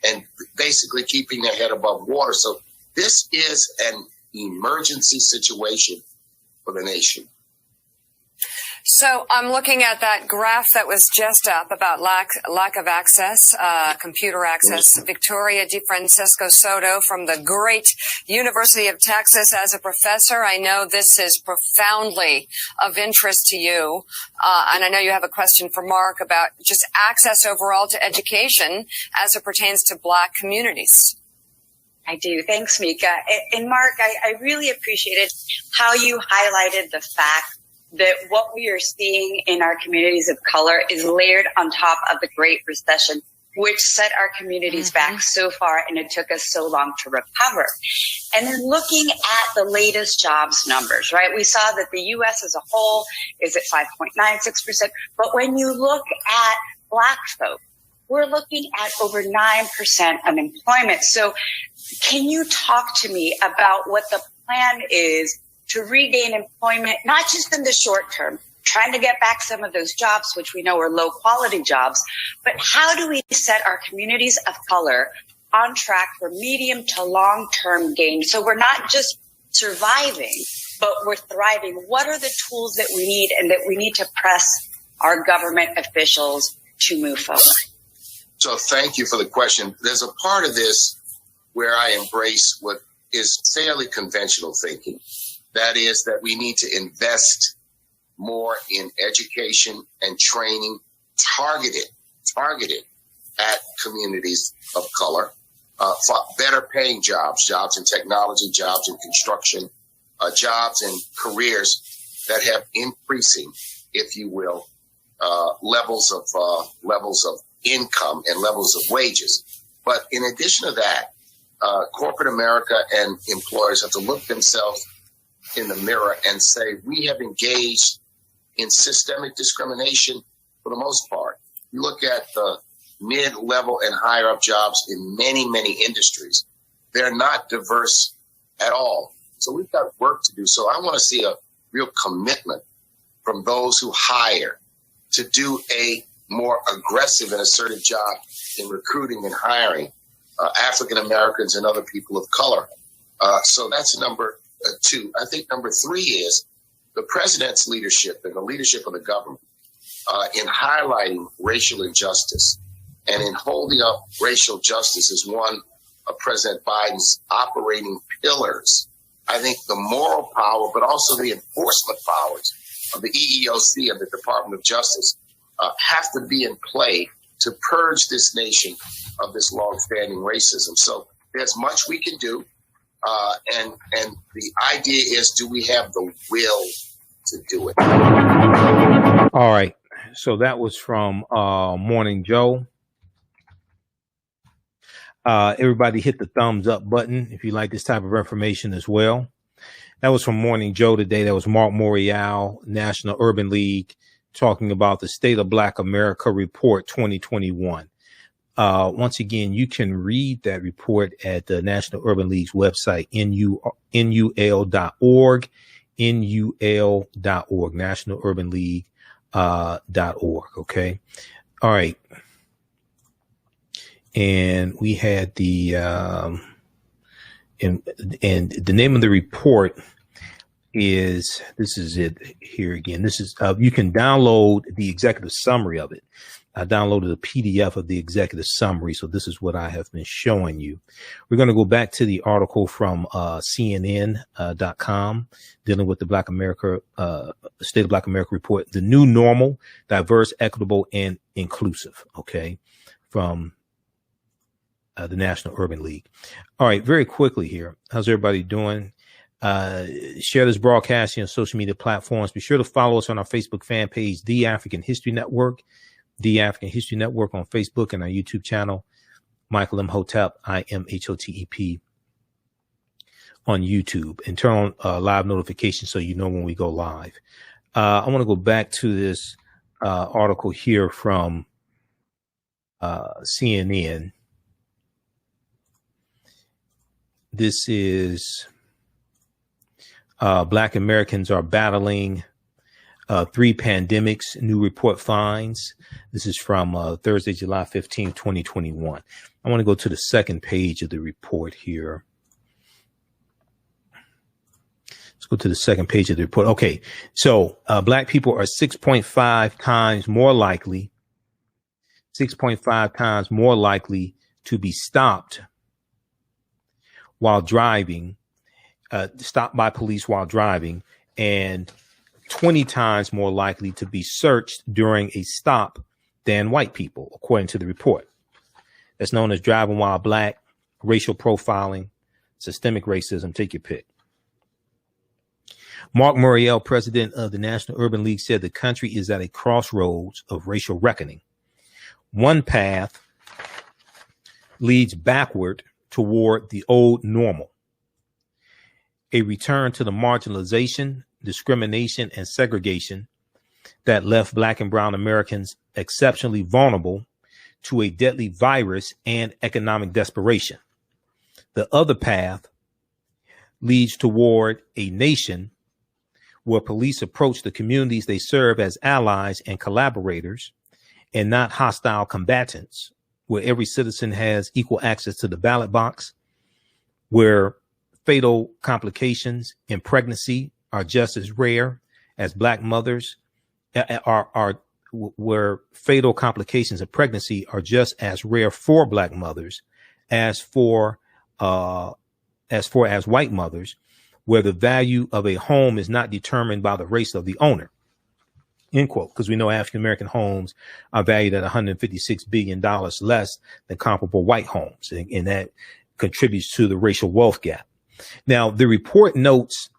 and basically keeping their head above water. So this is an emergency situation for the nation. So I'm looking at that graph that was just up about lack of access, computer access. Victoria DeFrancisco Soto from the great University of Texas as a professor. I know this is profoundly of interest to you. And I know you have a question for Mark about just access overall to education as it pertains to Black communities. I do. Thanks, Mika. And Mark, I really appreciated how you highlighted the fact that what we are seeing in our communities of color is layered on top of the Great Recession, which set our communities back so far, and it took us so long to recover. And then looking at the latest jobs numbers, right, we saw that the U.S. as a whole is at 5.96%. But when you look at Black folk, we're looking at over 9% unemployment. So can you talk to me about what the plan is to regain employment, not just in the short term, trying to get back some of those jobs, which we know are low quality jobs, but how do we set our communities of color on track for medium to long term gain? So we're not just surviving, but we're thriving. What are the tools that we need and that we need to press our government officials to move forward? So thank you for the question. There's a part of this where I embrace what is fairly conventional thinking. That is that we need to invest more in education and training targeted at communities of color, for better paying jobs in technology, jobs in construction, jobs in careers that have increasing, if you will, levels of income and levels of wages. But in addition to that, corporate America and employers have to look themselves in the mirror and say, we have engaged in systemic discrimination for the most part. You look at the mid-level and higher up jobs in many, many industries. They're not diverse at all. So we've got work to do. So I want to see a real commitment from those who hire to do a more aggressive and assertive job in recruiting and hiring African Americans and other people of color. So that's number two. I think number three is the president's leadership and the leadership of the government in highlighting racial injustice and in holding up racial justice as one of President Biden's operating pillars. I think the moral power, but also the enforcement powers of the EEOC and the Department of Justice have to be in play to purge this nation of this long-standing racism. So there's much we can do. And the idea is, do we have the will to do it? All right. So that was from Morning Joe. Everybody hit the thumbs up button if you like this type of information as well. That was from Morning Joe today. That was Mark Morial, National Urban League, talking about the State of Black America Report 2021. Once again, you can read that report at the National Urban League's website, nul.org, nul.org, National Urban League .org. Okay. All right. And we had the and the name of the report is, this is it here again. This is you can download the executive summary of it. I downloaded a PDF of the executive summary, so this is what I have been showing you. We're going to go back to the article from CNN.com dealing with the Black America State of Black America Report, the new normal, diverse, equitable, and inclusive. Okay, from the National Urban League. All right, very quickly here. How's everybody doing? Share this broadcast on social media platforms. Be sure to follow us on our Facebook fan page, The African History Network, The African History Network on Facebook, and our YouTube channel, Michael Imhotep, IMHOTEP, on YouTube, and turn on live notifications so you know when we go live. I want to go back to this article here from CNN. This is Black Americans are battling 3 pandemics, new report finds. This is from Thursday, July 15, 2021. I want to go to the second page of the report here. Let's go to the second page of the report. Okay, so Black people are 6.5 times more likely to be stopped while driving, stopped by police while driving, and 20 times more likely to be searched during a stop than white people, according to the report. That's known as driving while black, racial profiling, systemic racism, take your pick. Mark Morial, president of the National Urban League, said the country is at a crossroads of racial reckoning. One path leads backward toward the old normal, a return to the marginalization, discrimination, and segregation that left Black and brown Americans exceptionally vulnerable to a deadly virus and economic desperation. The other path leads toward a nation where police approach the communities they serve as allies and collaborators and not hostile combatants, where every citizen has equal access to the ballot box, where fatal complications in pregnancy are just as rare as Black mothers where fatal complications of pregnancy are just as rare for Black mothers as white mothers, where the value of a home is not determined by the race of the owner. End quote. Because we know African-American homes are valued at $156 billion less than comparable white homes. And that contributes to the racial wealth gap. Now, the report notes,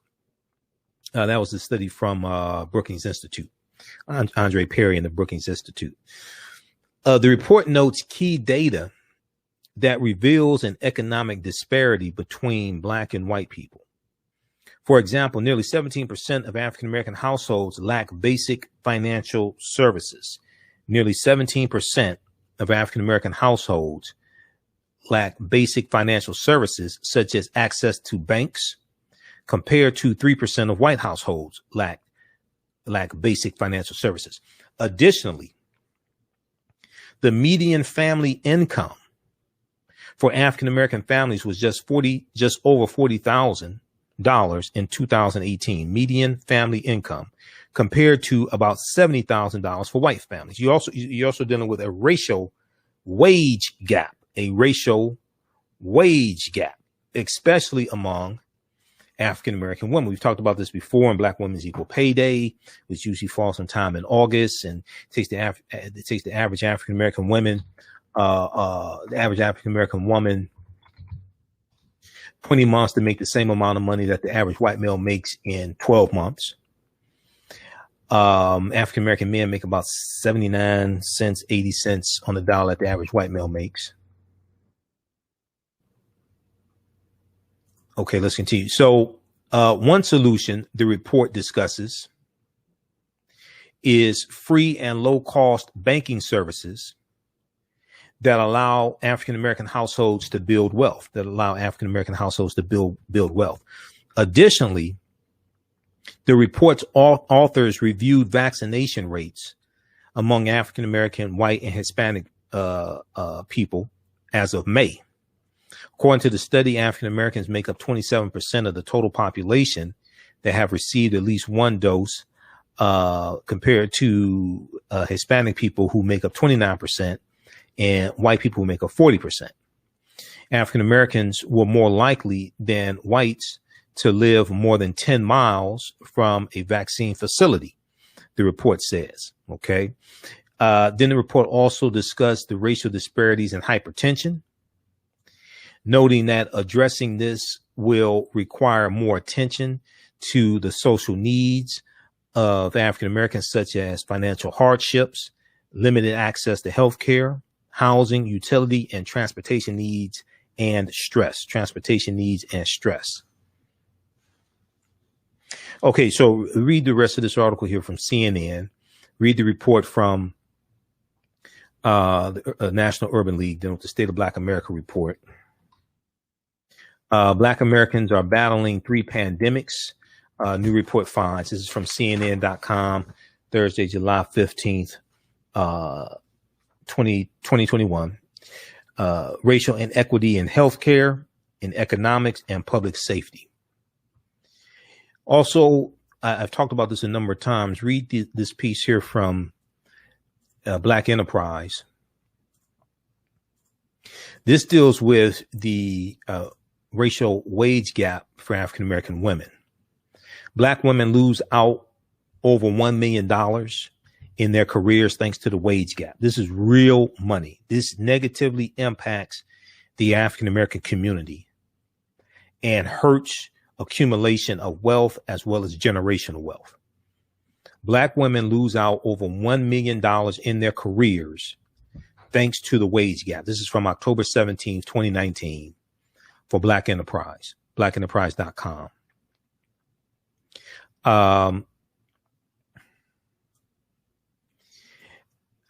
that was a study from Brookings Institute, Andre Perry and the Brookings Institute. The report notes key data that reveals an economic disparity between Black and white people. For example, nearly 17% of African American households lack basic financial services. Nearly 17% of African American households lack basic financial services, such as access to banks, compared to 3% of white households lack basic financial services. Additionally, the median family income for African American families was just over $40,000 in 2018, median family income, compared to about $70,000 for white families. You're also dealing with a racial wage gap, especially among African American women. We've talked about this before in Black Women's Equal Pay Day, which usually falls sometime in August, and it takes the average African American woman, 20 months to make the same amount of money that the average white male makes in 12 months. African American men make about 79 cents, 80 cents on the dollar that the average white male makes. Okay, let's continue. So one solution the report discusses is free and low cost banking services that allow African American households to build wealth, Additionally, the report's authors reviewed vaccination rates among African American, white, and Hispanic people as of May. According to the study, African Americans make up 27% of the total population that have received at least one dose, compared to Hispanic people who make up 29%. And white people who make up 40%. African Americans were more likely than whites to live more than 10 miles from a vaccine facility, the report says. Okay. Then the report also discussed the racial disparities in hypertension, noting that addressing this will require more attention to the social needs of African Americans, such as financial hardships, limited access to health care, housing, utility, and transportation needs and stress. Okay, so read the rest of this article here from CNN. Read the report from the National Urban League, dealing with the State of Black America report. Black Americans are battling 3 pandemics. New report finds. This is from CNN.com, Thursday, July 15th. 2021, racial inequity in healthcare, in economics, and public safety. Also, I've talked about this a number of times. Read this piece here from Black Enterprise. This deals with the racial wage gap for African American women. Black women lose out over $1 million in their careers thanks to the wage gap. This is real money. This negatively impacts the African American community and hurts accumulation of wealth as well as generational wealth. Black women lose out over $1 million in their careers thanks to the wage gap. This is from October 17th, 2019 for Black Enterprise, blackenterprise.com.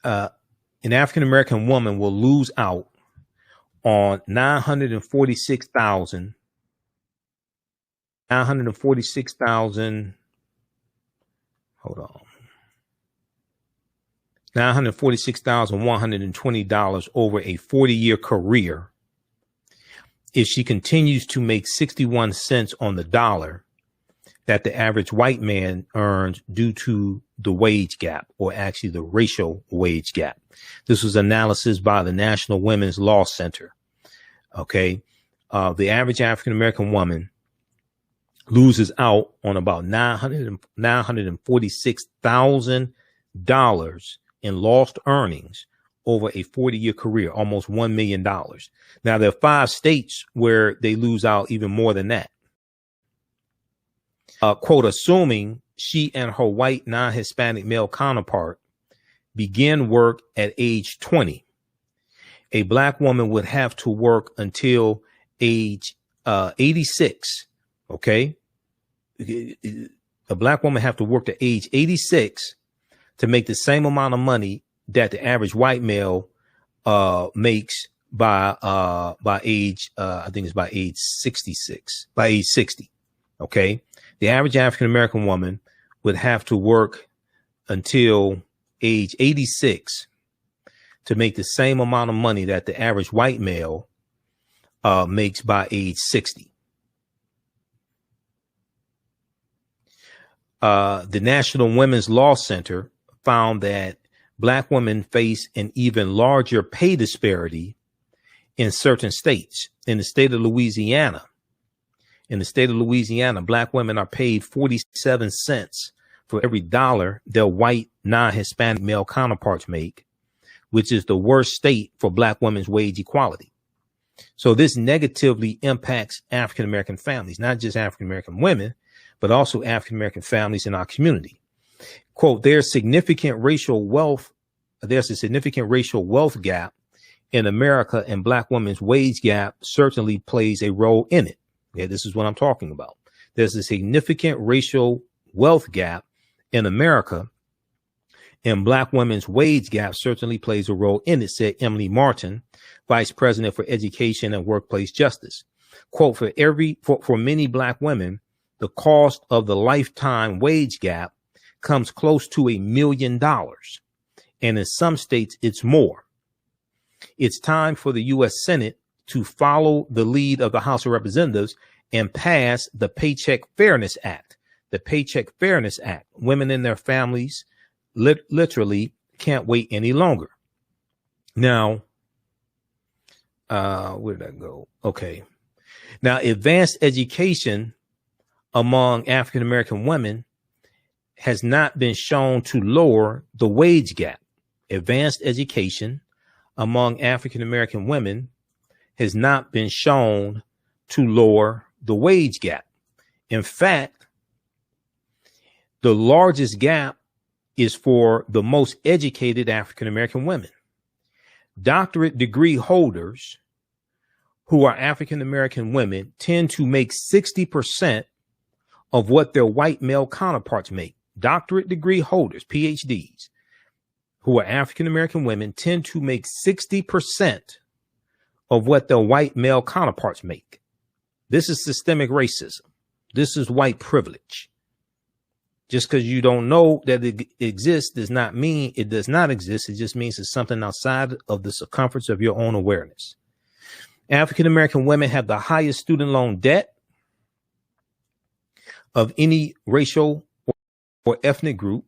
An African American woman will lose out on $946,120 over a 40-year career if she continues to make 61 cents on the dollar that the average white man earns due to the wage gap, or actually the racial wage gap. This was analysis by the National Women's Law Center. Okay. The average African American woman loses out on about $946,000 in lost earnings over a 40-year career, almost $1 million. Now, there are 5 states where they lose out even more than that. Quote, assuming she and her white non-Hispanic male counterpart begin work at age 20. A black woman would have to work until age 86. Okay. A black woman have to work to age 86 to make the same amount of money that the average white male makes by age I think it's by age 66, by age 60. Okay. The average African American woman would have to work until age 86 to make the same amount of money that the average white male makes by age 60. The National Women's Law Center found that black women face an even larger pay disparity in certain states. In the state of Louisiana, black women are paid 47 cents for every dollar their white non-Hispanic male counterparts make, which is the worst state for black women's wage equality. So this negatively impacts African American families, not just African American women, but also African American families in our community. Quote, there's a significant racial wealth gap in America, and black women's wage gap certainly plays a role in it. Yeah, this is what I'm talking about. There's a significant racial wealth gap in America, and black women's wage gap certainly plays a role in it, said Emily Martin, Vice President for Education and Workplace Justice. Quote, for many black women, the cost of the lifetime wage gap comes close to $1 million. And in some states, it's more. It's time for the U.S. Senate to follow the lead of the House of Representatives and pass the Paycheck Fairness Act. The Paycheck Fairness Act. Women and their families literally can't wait any longer. Now, where did I go? Okay. Now, advanced education among African American women has not been shown to lower the wage gap. Advanced education among African American women has not been shown to lower the wage gap. In fact, the largest gap is for the most educated African American women. Doctorate degree holders who are African American women tend to make 60% of what their white male counterparts make. Doctorate degree holders, PhDs, who are African American women tend to make 60% of what their white male counterparts make. This is systemic racism. This is white privilege. Just because you don't know that it exists does not mean it does not exist. It just means it's something outside of the circumference of your own awareness. African American women have the highest student loan debt of any racial or ethnic group.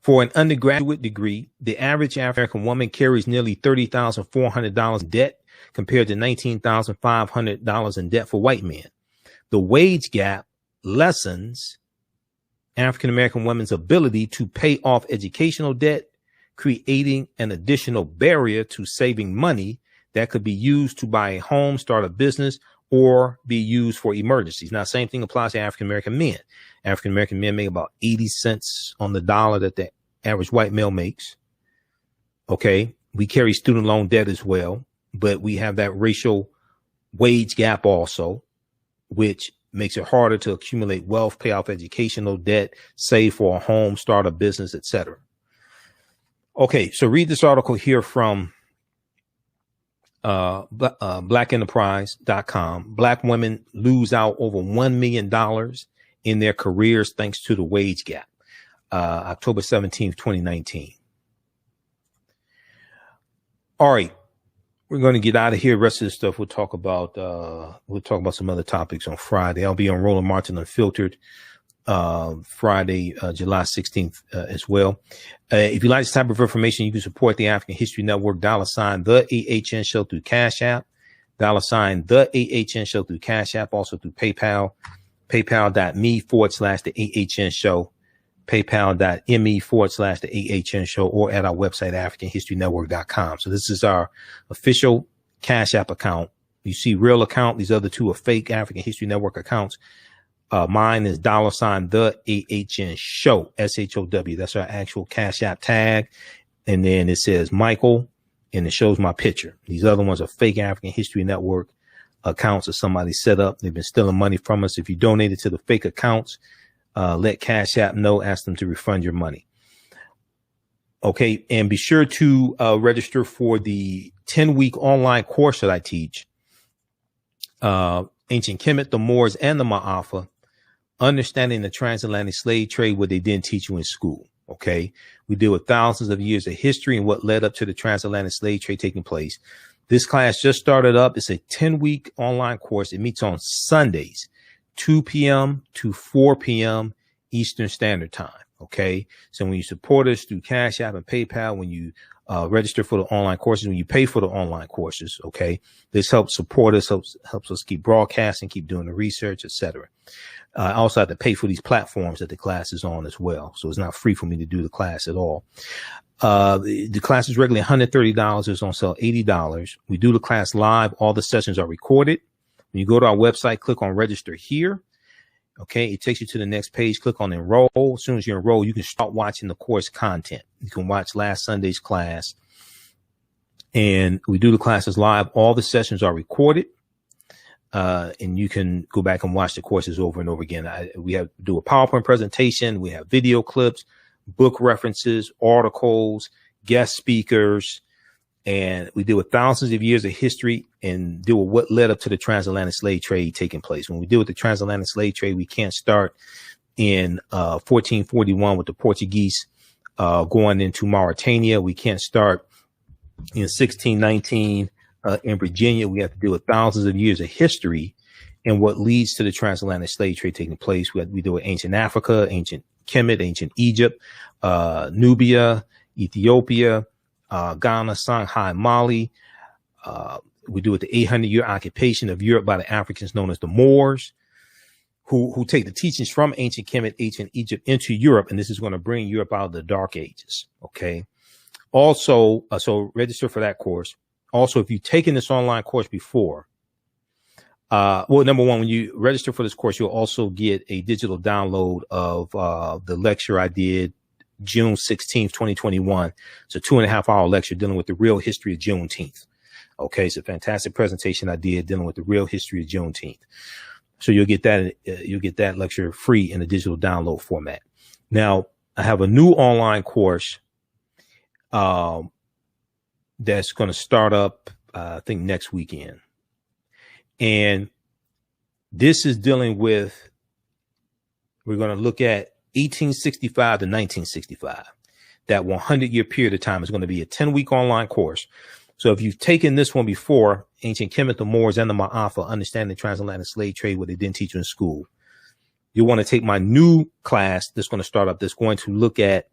For an undergraduate degree, the average African American woman carries nearly $30,400 in debt compared to $19,500 in debt for white men. The wage gap lessens African American women's ability to pay off educational debt, creating an additional barrier to saving money that could be used to buy a home, start a business, or be used for emergencies. Now, same thing applies to African American men. African American men make about 80 cents on the dollar that the average white male makes. Okay. We carry student loan debt as well, but we have that racial wage gap also, which makes it harder to accumulate wealth, pay off educational debt, save for a home, start a business, etc. Okay. So read this article here from blackenterprise.com. Black women lose out over $1 million in their careers thanks to the wage gap. October 17th, 2019. All right. We're going to get out of here. The rest of the stuff we'll talk about some other topics on Friday. I'll be on Roland Martin Unfiltered Friday, July 16th as well. If you like this type of information, you can support the African History Network, $ the AHN Show through Cash App, $ the AHN Show through Cash App, also through PayPal, paypal.me/the AHN Show, paypal.me/the AHN Show, or at our website, AfricanHistoryNetwork.com. So this is our official Cash App account. You see real account. These other two are fake African History Network accounts. Mine is $TheAHNShow, SHOW. That's our actual Cash App tag. And then it says Michael, and it shows my picture. These other ones are fake African History Network accounts that somebody set up. They've been stealing money from us. If you donated to the fake accounts, let Cash App know, ask them to refund your money. Okay. And be sure to register for the 10-week online course that I teach. Ancient Kemet, the Moors, and the Maafa, understanding the transatlantic slave trade, what they didn't teach you in school. Okay. We deal with thousands of years of history and what led up to the transatlantic slave trade taking place. This class just started up. It's a 10-week online course. It meets on Sundays, 2 p.m. to 4 p.m. Eastern Standard Time. Okay. So when you support us through Cash App and PayPal, when you register for the online courses, when you pay for the online courses, okay, this helps support us, helps us keep broadcasting, keep doing the research, etc. I also have to pay for these platforms that the class is on as well. So it's not free for me to do the class at all. The class is regularly $130. It's on sale $80. We do the class live. All the sessions are recorded. When you go to our website, click on register here. Okay. It takes you to the next page. Click on enroll. As soon as you enroll, you can start watching the course content. You can watch last Sunday's class, and we do the classes live. All the sessions are recorded. And you can go back and watch the courses over and over again. We do a PowerPoint presentation. We have video clips, book references, articles, guest speakers, and we deal with thousands of years of history and deal with what led up to the transatlantic slave trade taking place. When we deal with the transatlantic slave trade, we can't start in 1441 with the Portuguese going into Mauritania. We can't start in 1619 in Virginia. We have to deal with thousands of years of history and what leads to the transatlantic slave trade taking place. We deal with ancient Africa, ancient Kemet, ancient Egypt, Nubia, Ethiopia, Ghana, Songhai, Mali. We deal with the 800-year occupation of Europe by the Africans known as the Moors, who take the teachings from ancient Kemet, ancient Egypt into Europe. And this is going to bring Europe out of the Dark Ages. Okay. Also, so register for that course. Also, if you've taken this online course before, well, number one, when you register for this course, you'll also get a digital download of the lecture I did June 16th, 2021. It's a 2.5-hour lecture dealing with the real history of Juneteenth. Okay, it's a fantastic presentation I did dealing with the real history of Juneteenth. So you'll get that lecture free in a digital download format. Now, I have a new online course that's going to start up, I think, next weekend. And this is dealing with, we're going to look at 1865 to 1965. That 100-year period of time is going to be a 10-week online course. So if you've taken this one before, Ancient Kemet, the Moors, and the Maafa, understanding the transatlantic slave trade, what they didn't teach you in school, you'll want to take my new class that's going to start up, that's going to look at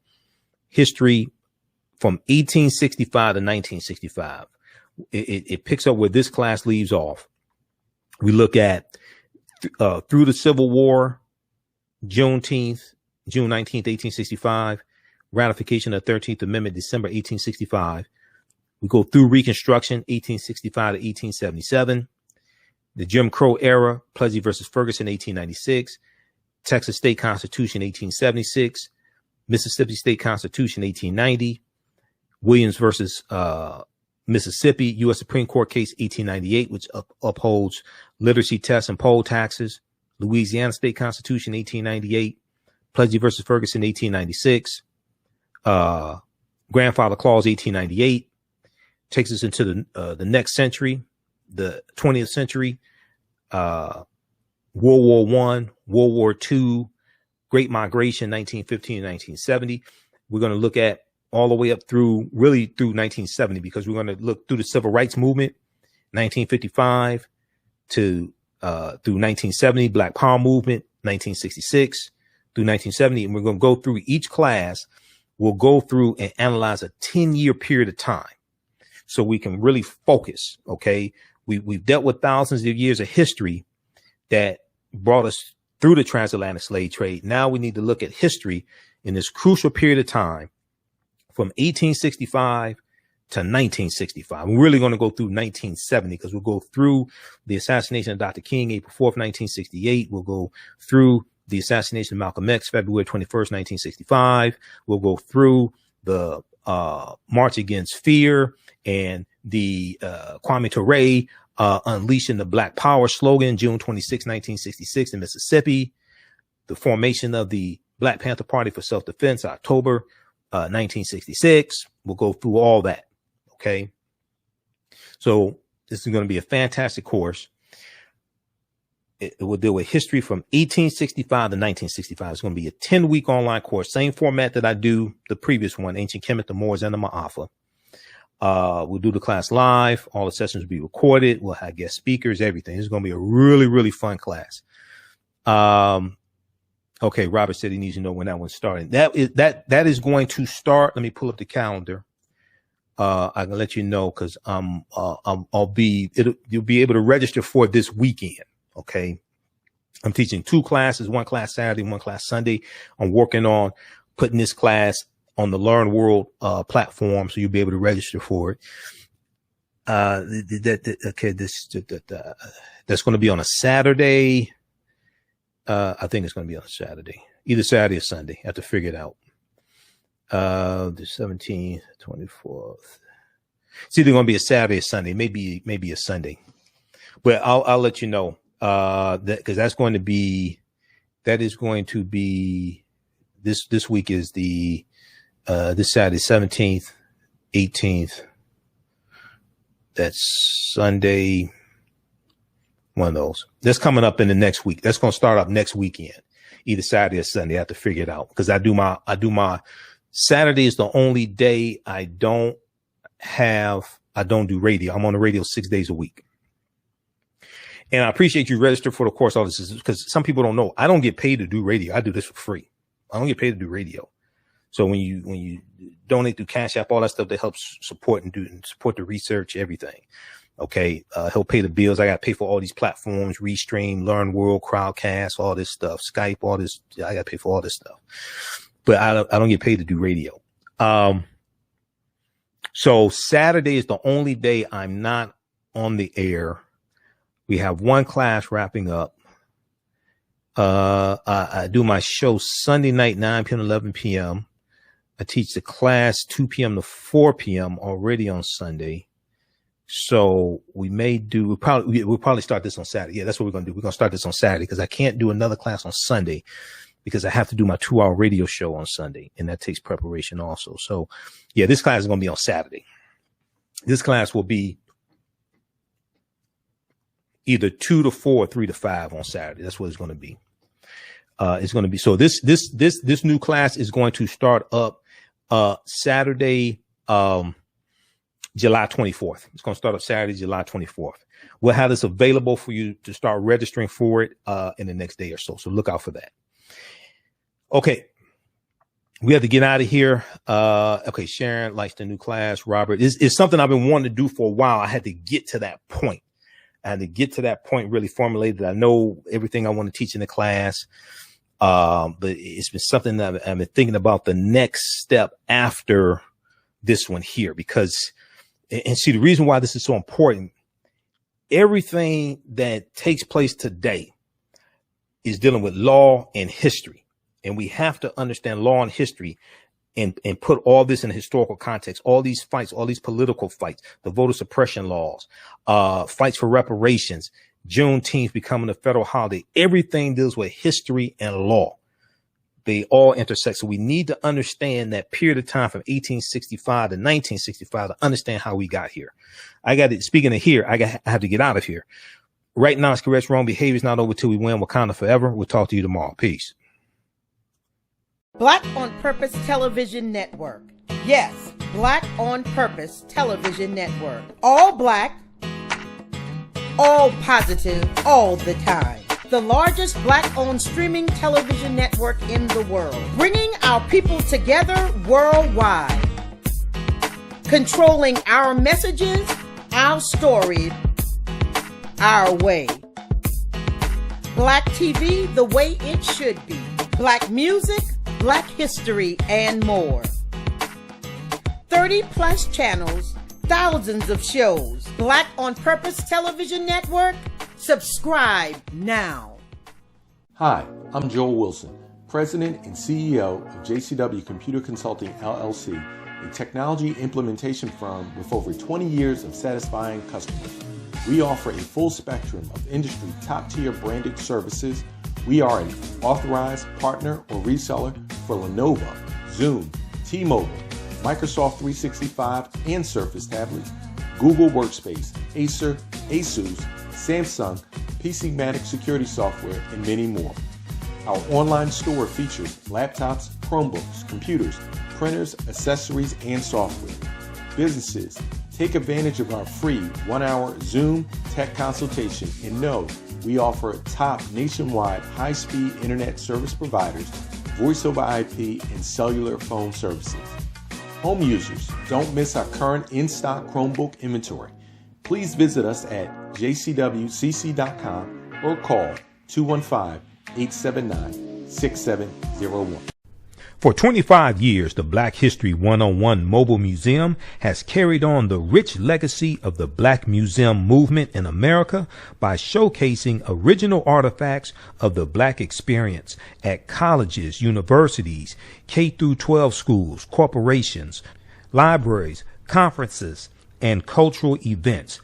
history from 1865 to 1965. It picks up where this class leaves off. We look at through the Civil War, June 19th, 1865, ratification of the 13th Amendment, December 1865. We go through Reconstruction, 1865 to 1877, the Jim Crow era, Plessy versus Ferguson, 1896, Texas State Constitution, 1876, Mississippi State Constitution, 1890, Williams versus Mississippi, U.S. Supreme Court case, 1898, which upholds literacy tests and poll taxes, Louisiana State Constitution, 1898, Plessy versus Ferguson, 1896, Grandfather Clause, 1898, takes us into the next century, the 20th century, World War I, World War II, Great Migration, 1915 to 1970. We're going to look at all the way up through 1970, because we're going to look through the Civil Rights Movement, 1955 to through 1970, Black Power Movement, 1966 through 1970. And we're going to go through each class. We'll go through and analyze a 10-year period of time so we can really focus. Okay. We've dealt with thousands of years of history that brought us through the transatlantic slave trade. Now we need to look at history in this crucial period of time from 1865 to 1965. We're really going to go through 1970 because we'll go through the assassination of Dr. King, April 4th, 1968. We'll go through the assassination of Malcolm X, February 21st, 1965. We'll go through the March Against Fear and the Kwame Ture unleashing the Black Power slogan, June 26, 1966 in Mississippi. The formation of the Black Panther Party for Self-Defense, October 1966. We'll go through all that. Okay. So this is going to be a fantastic course. It will deal with history from 1865 to 1965. It's going to be a 10-week online course, same format that I do the previous one, Ancient Kemet, the Moors, and the Maafa. We'll do the class live. All the sessions will be recorded. We'll have guest speakers, everything. This is going to be a really, really fun class. Okay, Robert said he needs to know when that one's starting. That is going to start. Let me pull up the calendar. I can let you know because you'll be able to register for this weekend. Okay. I'm teaching 2 classes, 1 class Saturday, 1 class Sunday. I'm working on putting this class on the Learn World platform, so you'll be able to register for it. That's going to be on a Saturday. I think it's going to be on a Saturday, either Saturday or Sunday. I have to figure it out. The 17th, 24th. It's either going to be a Saturday or Sunday, maybe a Sunday. But I'll let you know. Because that is going to be this week is the this Saturday 17th, 18th. That's Sunday. One of those. That's coming up in the next week. That's going to start up next weekend, either Saturday or Sunday. I have to figure it out because I do my Saturday is the only day I don't do radio. I'm on the radio 6 days a week. And I appreciate you register for the course. All this is because some people don't know. I don't get paid to do radio. I do this for free. I don't get paid to do radio. So when you donate through Cash App, all that stuff that helps support and support the research, everything. Okay. Help pay the bills. I got to pay for all these platforms, Restream, Learn World, Crowdcast, all this stuff, Skype, all this. I got to pay for all this stuff, but I don't get paid to do radio. So Saturday is the only day I'm not on the air. We have 1 class wrapping up. I do my show Sunday night, 9 p.m. to 11 p.m. I teach the class 2 p.m. to 4 p.m. already on Sunday. So we'll probably start this on Saturday. Yeah, that's what we're going to do. We're going to start this on Saturday because I can't do another class on Sunday because I have to do my 2-hour radio show on Sunday. And that takes preparation also. So yeah, this class is going to be on Saturday. This class will be either 2 to 4 or 3 to 5 on Saturday. That's what it's going to be. It's going to be, so this new class is going to start up, Saturday, July 24th. It's going to start up Saturday, July 24th. We'll have this available for you to start registering for it, in the next day or so. So look out for that. Okay. We have to get out of here. Okay. Sharon likes the new class. Robert is something I've been wanting to do for a while. I had to get to that point. Really formulated. I know everything I want to teach in the class. But it's been something that I've been thinking about the next step after this one here, because, and see, the reason why this is so important, everything that takes place today is dealing with law and history. And we have to understand law and history and put all this in a historical context, all these fights, all these political fights, the voter suppression laws, fights for reparations, Juneteenth becoming a federal holiday. Everything deals with history and law. They all intersect. So we need to understand that period of time from 1865 to 1965 to understand how we got here. Speaking of here, I have to get out of here. Right now, it's correct. Wrong behavior is not over till we win. Wakanda forever. We'll talk to you tomorrow. Peace. Black on Purpose Television Network. Yes, Black on Purpose Television Network. All black, all positive, all the time. The largest black-owned streaming television network in the world. Bringing our people together worldwide. Controlling our messages, our stories, our way. Black TV the way it should be. Black music, Black history, and more. 30 plus channels thousands of shows. Black on Purpose Television Network? Subscribe now. Hi, I'm Joel Wilson, President and CEO of JCW Computer Consulting LLC, a technology implementation firm with over 20 years of satisfying customers. We offer a full spectrum of industry top-tier branded services. We are an authorized partner or reseller for Lenovo, Zoom, T-Mobile, Microsoft 365 and Surface tablets, Google Workspace, Acer, Asus, Samsung, PCmatic security software, and many more. Our online store features laptops, Chromebooks, computers, printers, accessories, and software. Businesses, take advantage of our free 1-hour Zoom tech consultation and know we offer top nationwide high-speed internet service providers, voice over IP, and cellular phone services. Home users, don't miss our current in-stock Chromebook inventory. Please visit us at jcwcc.com or call 215-879-6701. For 25 years, the Black History 101 Mobile Museum has carried on the rich legacy of the Black Museum movement in America by showcasing original artifacts of the Black experience at colleges, universities, K-12 schools, corporations, libraries, conferences, and cultural events,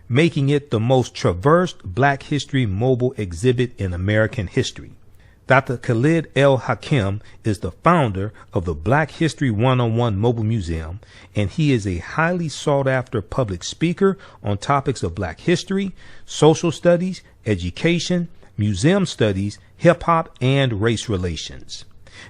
making it the most traversed Black History mobile exhibit in American history. Dr. Khalid El Hakim is the founder of the Black History 101 Mobile Museum, and he is a highly sought-after public speaker on topics of Black history, social studies, education, museum studies, hip-hop, and race relations.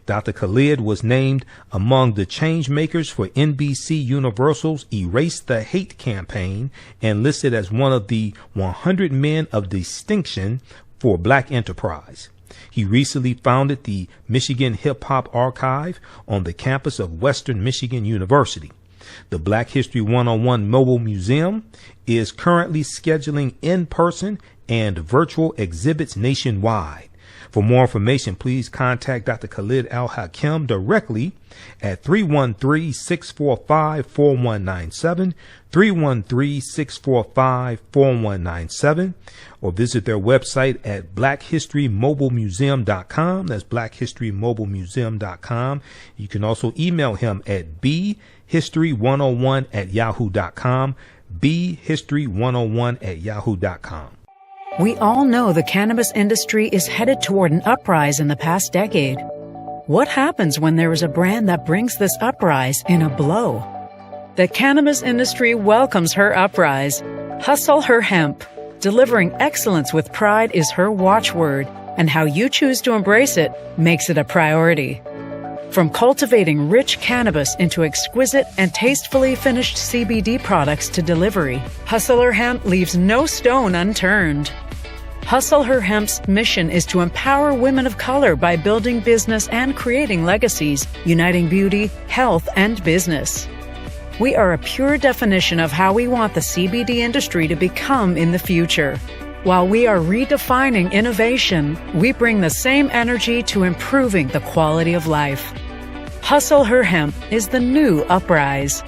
Dr. Khalid was named among the change makers for NBC Universal's Erase the Hate campaign and listed as one of the 100 men of distinction for Black enterprise. He recently founded the Michigan Hip Hop Archive on the campus of Western Michigan University. The Black History 101 Mobile Museum is currently scheduling in-person and virtual exhibits nationwide. For more information, please contact Dr. Khalid Al Hakim directly at 313-645-4197, 313-645-4197, or visit their website at blackhistorymobilemuseum.com. That's blackhistorymobilemuseum.com. You can also email him at bhistory101@yahoo.com, bhistory101@yahoo.com. We all know the cannabis industry is headed toward an uprise in the past decade. What happens when there is a brand that brings this uprise in a blow? The cannabis industry welcomes her uprise. Hustle her hemp. Delivering excellence with pride is her watchword, and how you choose to embrace it makes it a priority. From cultivating rich cannabis into exquisite and tastefully finished CBD products to delivery, Hustle Her Hemp leaves no stone unturned. Hustle Her Hemp's mission is to empower women of color by building business and creating legacies, uniting beauty, health, and business. We are a pure definition of how we want the CBD industry to become in the future. While we are redefining innovation, we bring the same energy to improving the quality of life. Hustle Her Hemp is the new uprise.